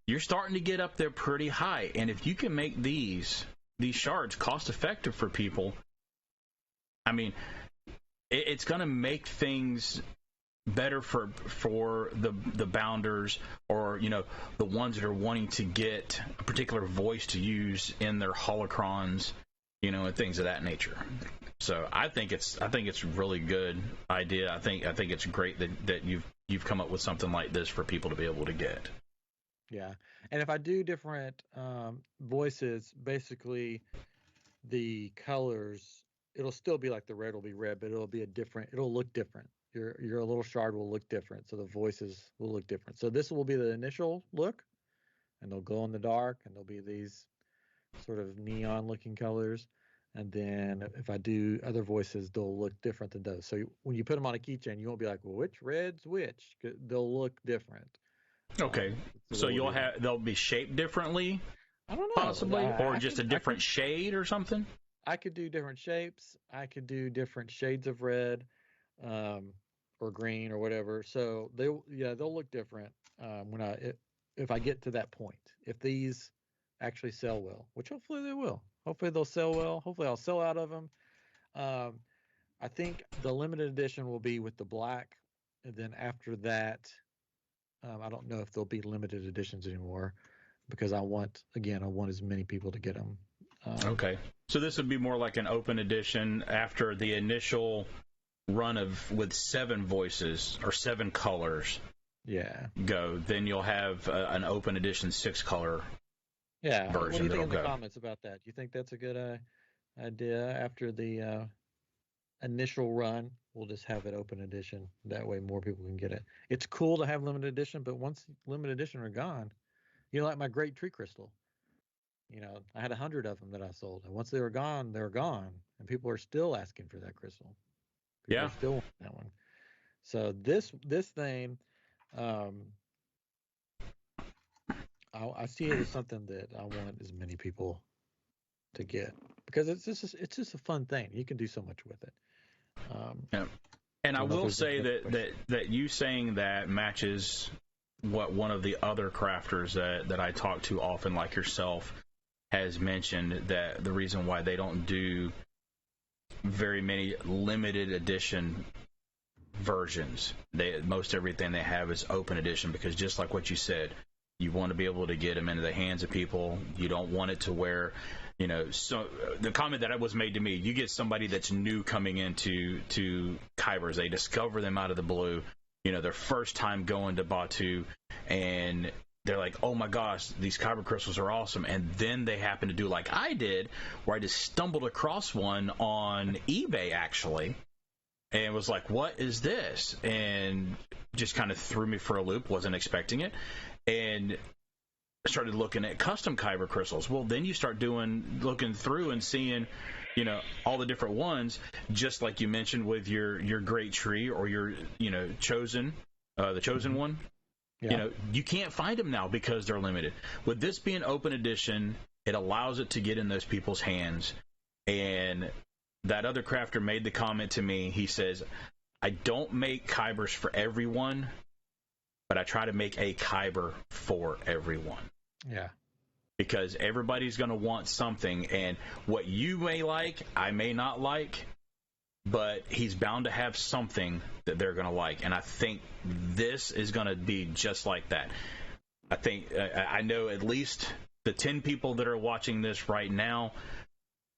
[SPEAKER 1] You're starting to get up there pretty high, and if you can make these shards cost effective for people, I mean, it's going to make things better for the bounders, or the ones that are wanting to get a particular voice to use in their holocrons, and things of that nature. So I think it's a really good idea. I think it's great that you've come up with something like this for people to be able to get.
[SPEAKER 2] Yeah, and if I do different voices, basically the colors, it'll still be like the red will be red, but it'll look different. Your little shard will look different, so the voices will look different. So this will be the initial look, and they'll glow in the dark, and there'll be these sort of neon looking colors. And then if I do other voices, they'll look different than those. So when you put them on a keychain, you won't be like, well, which red's which? They'll look different.
[SPEAKER 1] Okay, so they'll be shaped differently.
[SPEAKER 2] I don't know,
[SPEAKER 1] possibly, or just a different shade or something.
[SPEAKER 2] I could do different shapes. I could do different shades of red, or green or whatever. So they'll look different if I get to that point. If these actually sell well, which hopefully they will. Hopefully they'll sell well. Hopefully I'll sell out of them. I think the limited edition will be with the black, and then after that, I don't know if there'll be limited editions anymore, because I want as many people to get them.
[SPEAKER 1] Okay, so this would be more like an open edition after the initial run with 7 voices or 7 colors.
[SPEAKER 2] Yeah.
[SPEAKER 1] Go. Then you'll have an open edition 6-color.
[SPEAKER 2] Yeah.
[SPEAKER 1] Version.
[SPEAKER 2] What do you think in the comments about that? Do you think that's a good idea? After the initial run, we'll just have it open edition. That way more people can get it. It's cool to have limited edition, but once limited edition are gone, like my great tree crystal. I had 100 of them that I sold, and once they were gone, and people are still asking for that crystal. People still want that one. So this thing, I see it as something that I want as many people to get, because it's just a fun thing. You can do so much with it.
[SPEAKER 1] Yeah. And I will say that you saying that matches what one of the other crafters that I talk to often, like yourself, has mentioned, that the reason why they don't do very many limited edition versions, most everything they have is open edition, because just like what you said, you want to be able to get them into the hands of people. You don't want it to where, so the comment that was made to me, you get somebody that's new coming into Kybers, they discover them out of the blue, their first time going to Batu, and they're like, oh my gosh, these Kyber crystals are awesome. And then they happen to do like I did, where I just stumbled across one on eBay, actually, and was like, what is this? And just kind of threw me for a loop, wasn't expecting it, and started looking at custom Kyber crystals. Well, then you start looking through and seeing, all the different ones, just like you mentioned with your great tree, or your, chosen, the chosen one.
[SPEAKER 2] Yeah.
[SPEAKER 1] You can't find them now because they're limited. With this being open edition, it allows it to get in those people's hands. And that other crafter made the comment to me. He says, I don't make Kybers for everyone, but I try to make a Kyber for everyone.
[SPEAKER 2] Yeah.
[SPEAKER 1] Because everybody's going to want something, and what you may like, I may not like, but he's bound to have something that they're going to like. And I think this is going to be just like that. I think I know at least the 10 people that are watching this right now,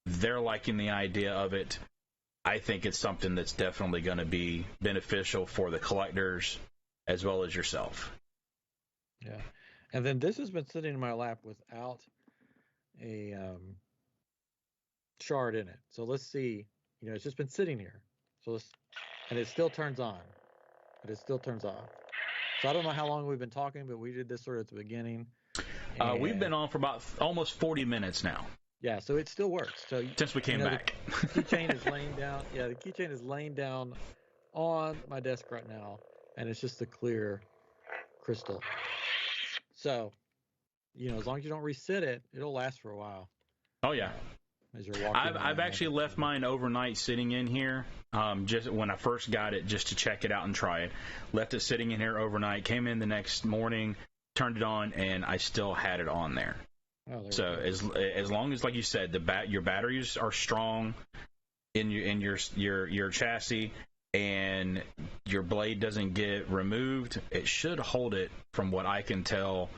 [SPEAKER 1] they're liking the idea of it. I think it's something that's definitely going to be beneficial for the collectors as well as yourself.
[SPEAKER 2] Yeah. And then this has been sitting in my lap without a shard in it. So let's see. It's just been sitting here. And it still turns on. But it still turns off. So I don't know how long we've been talking, but we did this sort of at the beginning.
[SPEAKER 1] We've been on for about almost 40 minutes now.
[SPEAKER 2] Yeah, so it still works. So
[SPEAKER 1] since we came back.
[SPEAKER 2] The keychain is laying down. Yeah, the keychain is laying down on my desk right now, and it's just a clear crystal. So, as long as you don't reset it, it'll last for a while.
[SPEAKER 1] Oh yeah.
[SPEAKER 2] As you're walking.
[SPEAKER 1] I've actually left mine overnight sitting in here. Just when I first got it, just to check it out and try it. Left it sitting in here overnight. Came in the next morning, turned it on, and I still had it on there.
[SPEAKER 2] Oh,
[SPEAKER 1] so as long as, like you said, your batteries are strong in your chassis, and your blade doesn't get removed, it should hold it, from what I can tell,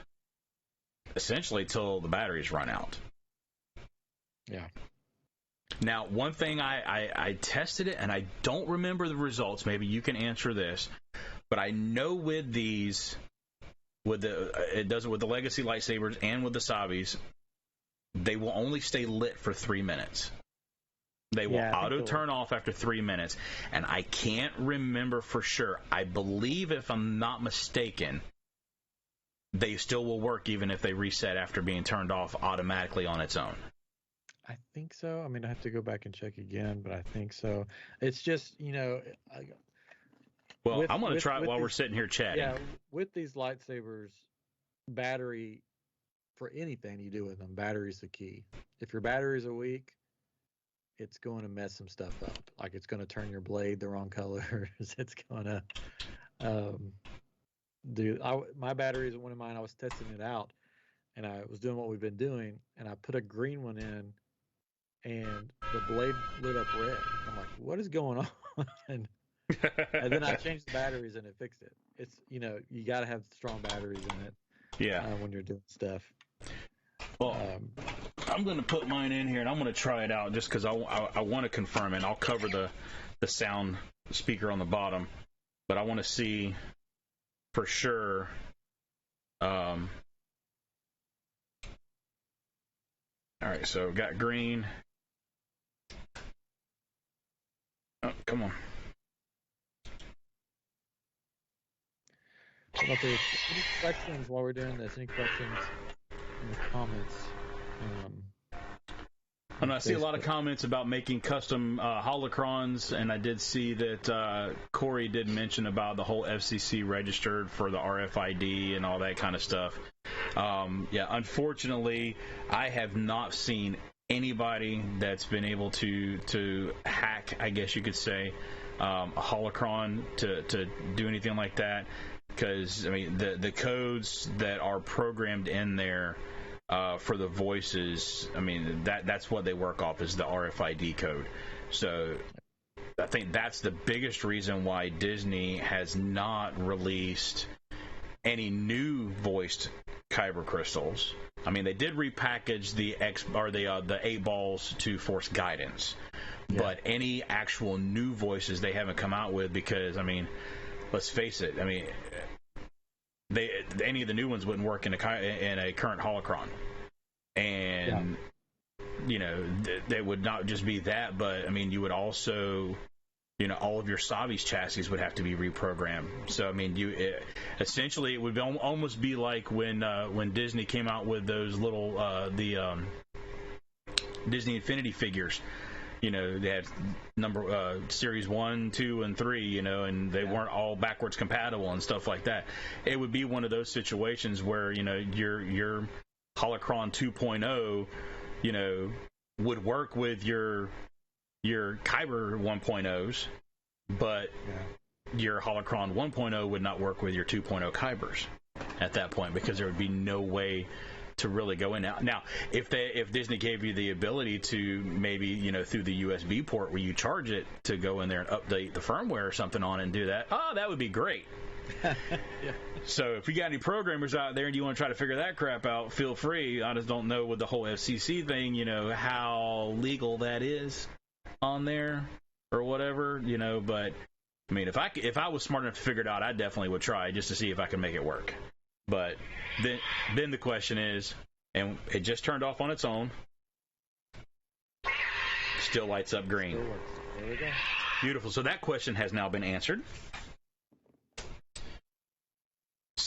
[SPEAKER 1] essentially till the batteries run out.
[SPEAKER 2] Yeah.
[SPEAKER 1] Now, one thing I tested it, and I don't remember the results. Maybe you can answer this, but I know with these, it does it with the Legacy lightsabers and with the Sabis, they will only stay lit for 3 minutes. They will auto turn off after 3 minutes, and I can't remember for sure. I believe, if I'm not mistaken, they still will work even if they reset after being turned off automatically on its own.
[SPEAKER 2] I think so. I mean, I have to go back and check again, but I think so. It's just,
[SPEAKER 1] well, I'm going to try it while we're sitting here chatting.
[SPEAKER 2] Yeah, with these lightsabers, battery, for anything you do with them, battery's the key. If your batteries are weak, it's going to mess some stuff up. Like, it's going to turn your blade the wrong colors. It's going to my batteries, one of mine, I was testing it out, and I was doing what we've been doing, and I put a green one in, and the blade lit up red. I'm like, what is going on? and then I changed the batteries, and it fixed it. It's, you got to have strong batteries in it.
[SPEAKER 1] Yeah.
[SPEAKER 2] When you're doing stuff.
[SPEAKER 1] Well, I'm going to put mine in here, and I'm going to try it out just because I want to confirm it. I'll cover the sound speaker on the bottom, but I want to see for sure. All right, so got green. Oh, come on.
[SPEAKER 2] Any questions while we're doing this? Any questions in the comments?
[SPEAKER 1] And I see a lot of comments about making custom holocrons, and I did see that Corey did mention about the whole FCC registered for the RFID and all that kind of stuff. Unfortunately, I have not seen anybody that's been able to hack, I guess you could say, a holocron to do anything like that. Because, I mean, the codes that are programmed in there for the voices, I mean, that's what they work off, is the RFID code. So I think that's the biggest reason why Disney has not released any new voiced Kyber crystals. I mean, they did repackage the 8 balls to Force Guidance, but any actual new voices they haven't come out with, because, I mean, let's face it, I mean, any of the new ones wouldn't work in a current holocron, and they would not just be that, but I mean, you would also, all of your Savi's chassis would have to be reprogrammed. So I mean, essentially it would almost be like when Disney came out with those little Disney Infinity figures. They had series 1, 2, and 3, and they weren't all backwards compatible and stuff like that. It would be one of those situations where, your Holocron 2.0, would work with your Kyber 1.0s, but your Holocron 1.0 would not work with your 2.0 Kybers at that point, because there would be no way to really go in. Now, if Disney gave you the ability to maybe, through the USB port where you charge it, to go in there and update the firmware or something on it and do that, that would be great. So if you got any programmers out there and you want to try to figure that crap out, feel free. I just don't know with the whole FCC thing, how legal that is on there or whatever, but I mean, if I was smart enough to figure it out, I definitely would try just to see if I can make it work. But then the question is, and it just turned off on its own, still lights up green.
[SPEAKER 2] Still works. There we go.
[SPEAKER 1] Beautiful. So that question has now been answered.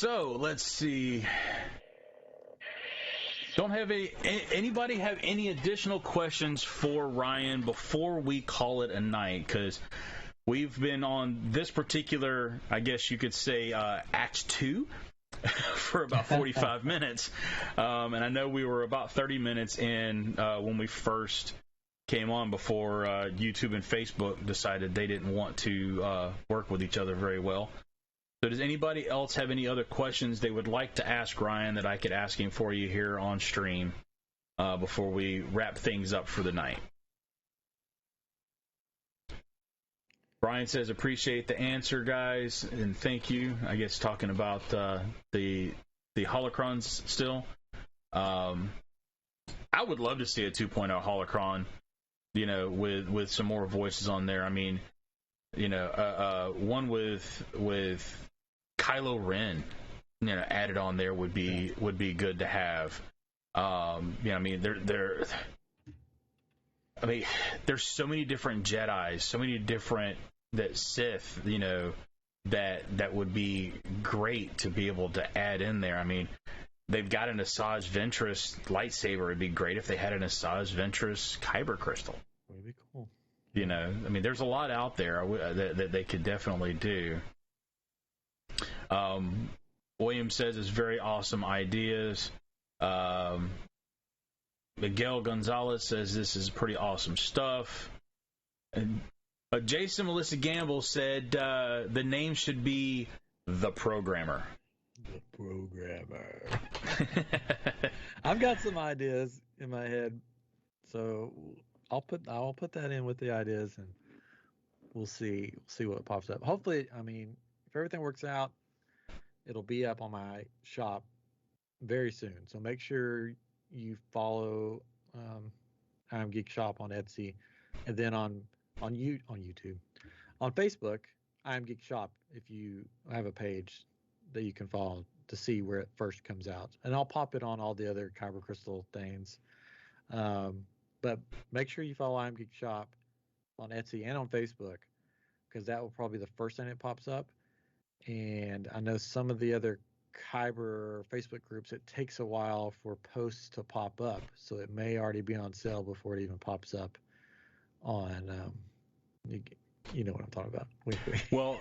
[SPEAKER 1] So let's see. Don't have anybody have any additional questions for Ryan before we call it a night? Because we've been on this particular, I guess you could say, Act 2 for about 45 minutes. And I know we were about 30 minutes in when we first came on before YouTube and Facebook decided they didn't want to work with each other very well. So does anybody else have any other questions they would like to ask Ryan that I could ask him for you here on stream before we wrap things up for the night? Brian says, appreciate the answer, guys, and thank you. I guess talking about the holocrons still. I would love to see a 2.0 holocron, with some more voices on there. I mean, one with Kylo Ren, added on there would be good to have. I mean, there's so many different Jedis, so many different Sith, that would be great to be able to add in there. I mean, they've got an Asajj Ventress lightsaber. It'd be great if they had an Asajj Ventress Kyber crystal.
[SPEAKER 2] Would be cool.
[SPEAKER 1] I mean, there's a lot out there that they could definitely do. William says it's very awesome ideas. Miguel Gonzalez says this is pretty awesome stuff. And Jason Melissa Gamble said the name should be The Programmer.
[SPEAKER 2] The Programmer. I've got some ideas in my head, so I'll put that in with the ideas, and we'll see what pops up. Hopefully, I mean, if everything works out, it'll be up on my shop very soon. So make sure you follow iamGEEKshop on Etsy, and then on YouTube, on Facebook, iamGEEKshop. If you have a page that you can follow to see where it first comes out, and I'll pop it on all the other Kyber crystal things. But make sure you follow iamGEEKshop on Etsy and on Facebook, because that will probably be the first thing that pops up. And I know some of the other Kyber Facebook groups, it takes a while for posts to pop up, so it may already be on sale before it even pops up on you know what I'm talking about.
[SPEAKER 1] Well,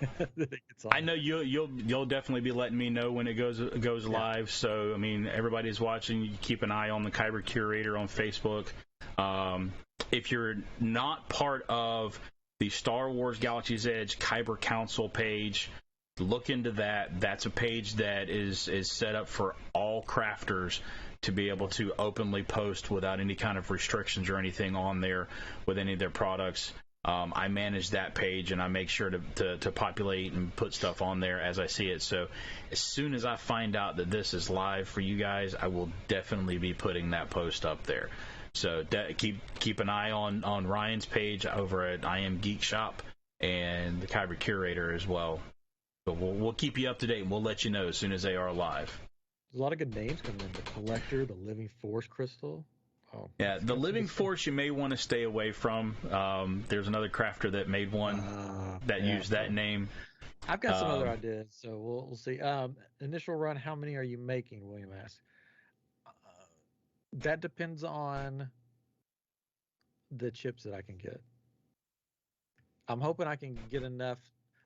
[SPEAKER 1] I know you'll definitely be letting me know when it goes live. So I mean, everybody's watching. You keep an eye on the Kyber Curator on Facebook. If you're not part of the Star Wars Galaxy's Edge Kyber Council page, look into that. That's a page that is set up for all crafters to be able to openly post without any kind of restrictions or anything on there with any of their products. I manage that page, and I make sure to populate and put stuff on there as I see it. So as soon as I find out that this is live for you guys, I will definitely be putting that post up there. So keep an eye on Ryan's page over at iamGEEKshop and the Kyber Curator as well. But we'll keep you up to date, and we'll let you know as soon as they are live.
[SPEAKER 2] There's a lot of good names coming in. The Collector, the Living Force Crystal. Oh,
[SPEAKER 1] yeah, the Living Force you may want to stay away from. There's another crafter that made one that used that name.
[SPEAKER 2] I've got some other ideas, so we'll see. Initial run, how many are you making, William asked? That depends on the chips that I can get. I'm hoping I can get enough,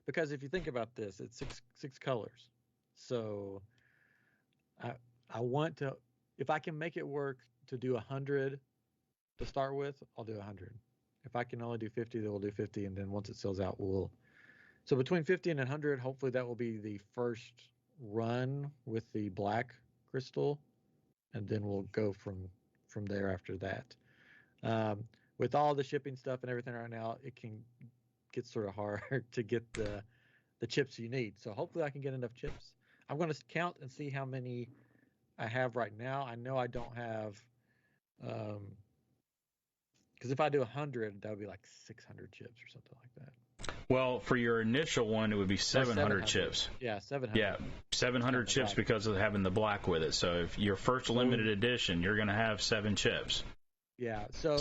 [SPEAKER 2] because if you think about this, it's six colors. So I want to, if I can make it work to do 100 to start with, I'll do 100. If I can only do 50, then we'll do 50, and then once it sells out, so between 50 and 100, hopefully that will be the first run with the black crystal, and then we'll go from there after that. With all the shipping stuff and everything right now, it can get sort of hard to get the chips you need. So hopefully I can get enough chips. I'm going to count and see how many I have right now. I know I don't have, because if I do 100, that would be like 600 chips or something like that.
[SPEAKER 1] Well, for your initial one, it would be 700 chips.
[SPEAKER 2] Yeah, 700.
[SPEAKER 1] Yeah, 700 chips because of having the black with it. So if your first limited edition, you're going to have 7 chips.
[SPEAKER 2] Yeah, so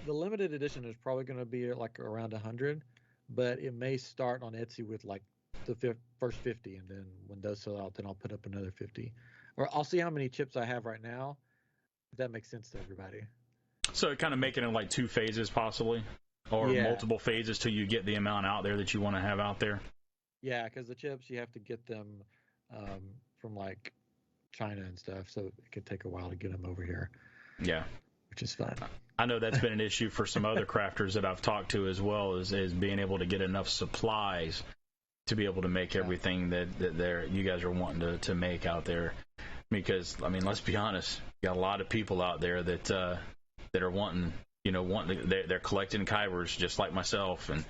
[SPEAKER 2] the limited edition is probably going to be like around 100, but it may start on Etsy with like the first 50, and then when those sell out, then I'll put up another 50, or I'll see how many chips I have right now. If that makes sense to everybody.
[SPEAKER 1] So kind of make it in like 2 phases possibly, or multiple phases till you get the amount out there that you want to have out there.
[SPEAKER 2] Yeah, because the chips you have to get them from like China and stuff, so it could take a while to get them over here.
[SPEAKER 1] Yeah,
[SPEAKER 2] which is fun.
[SPEAKER 1] I know that's been an issue for some other crafters that I've talked to as well, is being able to get enough supplies to be able to make everything that you guys are wanting to make out there. Because I mean, let's be honest, you got a lot of people out there that are wanting, they're collecting Kybers just like myself, and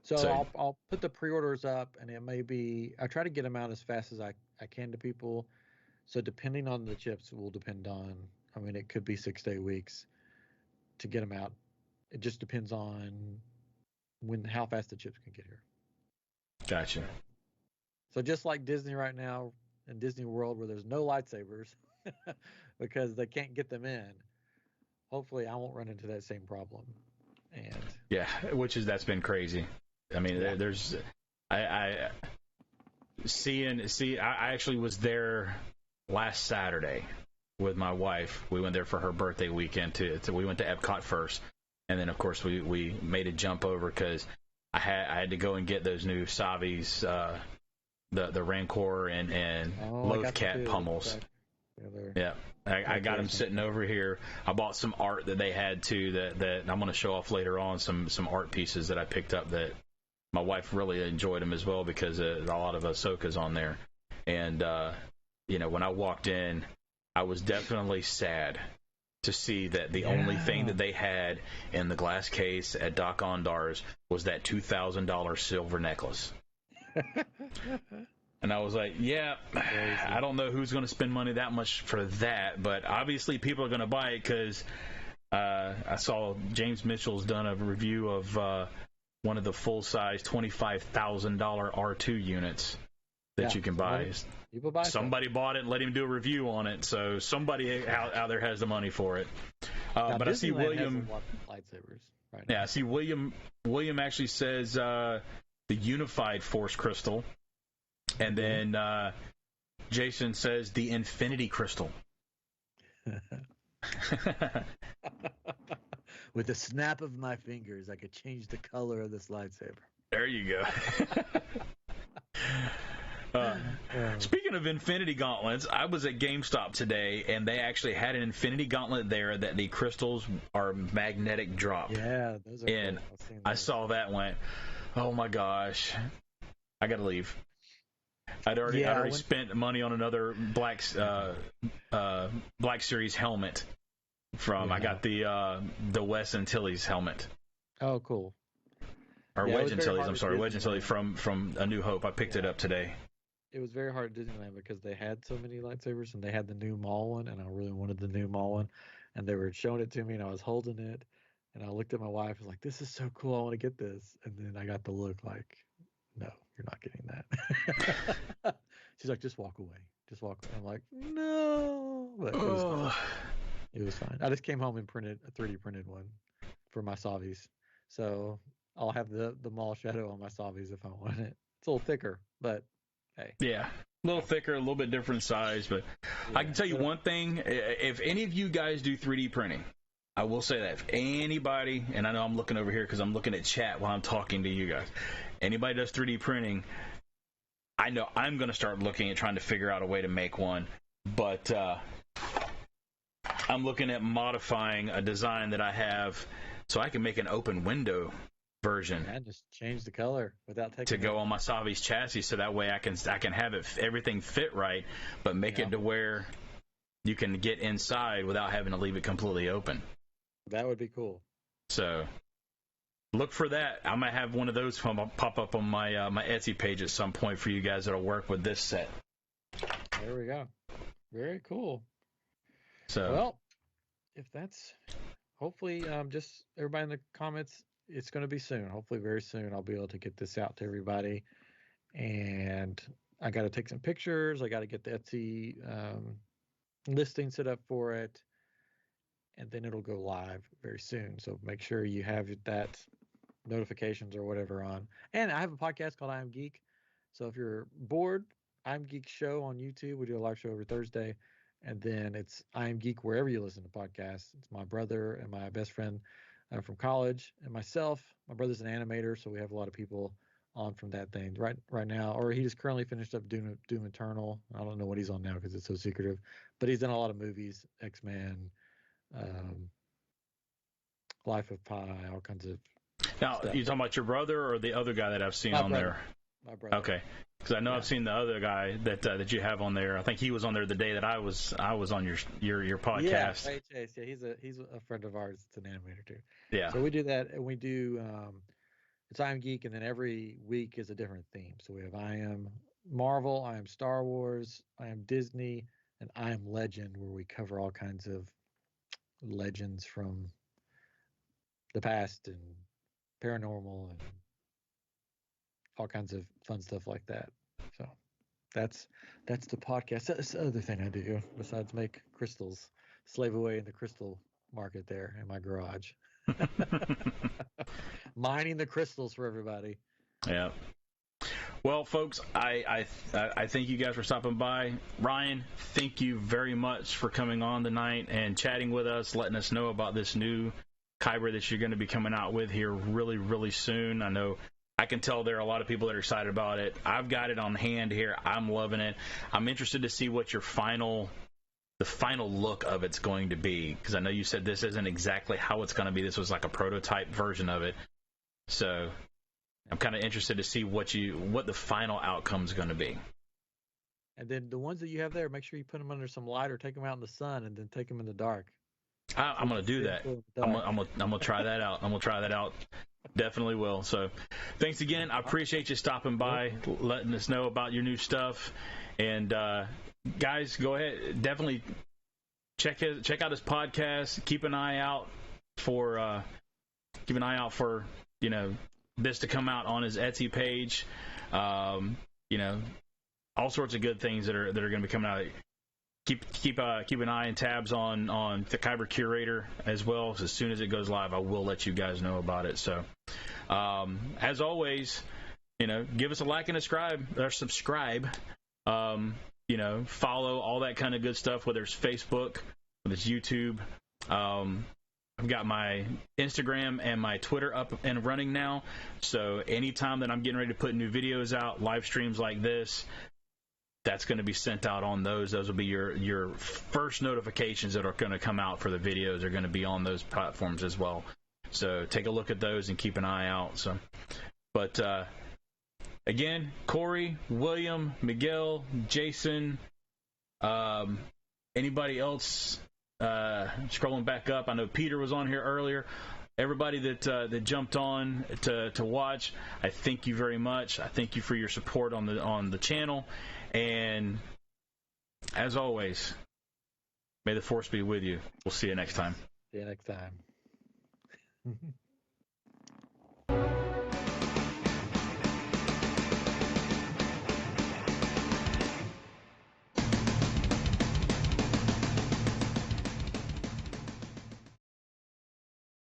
[SPEAKER 2] So I'll put the pre-orders up, and it may be, I try to get them out as fast as I can to people. So depending on the chips will depend on, I mean, it could be 6 to 8 weeks to get them out. It just depends on how fast the chips can get here.
[SPEAKER 1] Gotcha.
[SPEAKER 2] So just like Disney right now, in Disney World, where there's no lightsabers because they can't get them in, hopefully I won't run into that same problem. And
[SPEAKER 1] yeah, that's been crazy. I mean, there's I actually was there last Saturday with my wife. We went there for her birthday weekend we went to Epcot first, and then of course we made a jump over because I had to go and get those new Savis, the Rancor and Loath Cat pummels. Yeah, I got them sitting over here. I bought some art that they had too that I'm going to show off later on, some art pieces that I picked up that my wife really enjoyed them as well, because a lot of Ahsoka's on there. And when I walked in, I was definitely sad to see that the only thing that they had in the glass case at Doc Ondar's was that $2,000 silver necklace. And I was like, I don't know who's going to spend money that much for that, but obviously people are going to buy it because I saw James Mitchell's done a review of one of the full-size $25,000 R2 units that you can buy. Somebody bought it and let him do a review on it, so somebody out there has the money for it. But I see William
[SPEAKER 2] lightsabers right now.
[SPEAKER 1] Yeah, I see William actually says the Unified Force Crystal, and then Jason says the Infinity Crystal.
[SPEAKER 2] With a snap of my fingers, I could change the color of this lightsaber.
[SPEAKER 1] There you go. Speaking of Infinity Gauntlets, I was at GameStop today, and they actually had an Infinity Gauntlet there that the crystals are magnetic drop.
[SPEAKER 2] Yeah, those are
[SPEAKER 1] and
[SPEAKER 2] cool.
[SPEAKER 1] I saw that and went, oh my gosh, I gotta leave. I'd already spent money on another Black Series helmet from. I got the Wes Antilles helmet.
[SPEAKER 2] Oh, cool.
[SPEAKER 1] Or Wedge Antilles. I'm sorry, Wedge Antilles from A New Hope. I picked it up today.
[SPEAKER 2] It was very hard at Disneyland because they had so many lightsabers, and they had the new Maul one, and I really wanted the new Maul one, and they were showing it to me, and I was holding it, and I looked at my wife, I was like, "This is so cool, I want to get this," and then I got the look like, "No, you're not getting that." She's like, "Just walk away, just walk away." I'm like, "No," but it was fine. I just came home and printed a 3D printed one for my Savis, so I'll have the Maul shadow on my Savis if I want it. It's a little thicker, but hey.
[SPEAKER 1] Yeah, a little thicker, a little bit different size, but I can tell you one thing. If any of you guys do 3D printing, I will say that if anybody, and I know I'm looking over here because I'm looking at chat while I'm talking to you guys, anybody does 3D printing, I know I'm going to start looking at trying to figure out a way to make one, but I'm looking at modifying a design that I have so I can make an open window version.
[SPEAKER 2] Yeah, just change the color without taking
[SPEAKER 1] to go on my Savi's chassis, so that way I can have everything fit right, but make it to where you can get inside without having to leave it completely open.
[SPEAKER 2] That would be cool.
[SPEAKER 1] So look for that. I might have one of those pop up on my my Etsy page at some point for you guys that'll work with this set.
[SPEAKER 2] There we go. Very cool.
[SPEAKER 1] So
[SPEAKER 2] well, if that's hopefully just everybody in the comments. It's going to be soon. Hopefully very soon I'll be able to get this out to everybody. And I got to take some pictures. I got to get the Etsy listing set up for it. And then it'll go live very soon. So make sure you have that notifications or whatever on. And I have a podcast called I Am Geek. So if you're bored, I'm Geek Show on YouTube. We do a live show every Thursday. And then it's I Am Geek wherever you listen to podcasts. It's my brother and my best friend from college and myself. My brother's an animator, so we have a lot of people on from that thing right now. Or he just currently finished up Doom Eternal. I don't know what he's on now because it's so secretive. But he's done a lot of movies, X-Men, Life of Pi, all kinds of
[SPEAKER 1] Now,
[SPEAKER 2] stuff.
[SPEAKER 1] you talking about your brother or the other guy that I've seen
[SPEAKER 2] My
[SPEAKER 1] on
[SPEAKER 2] brother.
[SPEAKER 1] there?
[SPEAKER 2] My brother.
[SPEAKER 1] Okay, because I know I've seen the other guy that you have on there. I think he was on there the day that I was on your podcast.
[SPEAKER 2] Yeah, Ray Chase. Yeah, he's a friend of ours. It's an animator too.
[SPEAKER 1] Yeah.
[SPEAKER 2] So we do that, and we do it's I Am Geek, and then every week is a different theme. So we have I Am Marvel, I Am Star Wars, I Am Disney, and I Am Legend, where we cover all kinds of legends from the past and paranormal and all kinds of fun stuff like that. So that's the podcast. That's the other thing I do besides make crystals, slave away in the crystal market there in my garage. Mining the crystals for everybody.
[SPEAKER 1] Yeah. Well, folks, I thank you guys for stopping by. Ryan, thank you very much for coming on tonight and chatting with us, letting us know about this new Kyber that you're going to be coming out with here really, really soon. I know I can tell there are a lot of people that are excited about it. I've got it on hand here. I'm loving it. I'm interested to see what the final look of it's going to be, because I know you said this isn't exactly how it's going to be. This was like a prototype version of it. So I'm kind of interested to see what the final outcome is going to be.
[SPEAKER 2] And then the ones that you have there, make sure you put them under some light or take them out in the sun and then take them in the dark.
[SPEAKER 1] I'm going to do that. I'm going to try that out. I'm going to try that out. Definitely will. So thanks again. I appreciate you stopping by, letting us know about your new stuff. And guys, go ahead. Definitely check out his podcast. Keep an eye out for this to come out on his Etsy page. All sorts of good things that are going to be coming out. Keep an eye and tabs on the Kyber Curator as well. So as soon as it goes live, I will let you guys know about it. So as always, give us a like and subscribe. Follow all that kind of good stuff, whether it's Facebook, whether it's YouTube. I've got my Instagram and my Twitter up and running now. So anytime that I'm getting ready to put new videos out, live streams like this, that's going to be sent out on those. Those will be your first notifications that are going to come out for the videos. Are going to be on those platforms as well. So take a look at those and keep an eye out. So, but again, Corey, William, Miguel, Jason, anybody else? Scrolling back up, I know Peter was on here earlier. Everybody that jumped on to watch, I thank you very much. I thank you for your support on the channel. And as always, may the force be with you. We'll see you next time.
[SPEAKER 2] See you next time.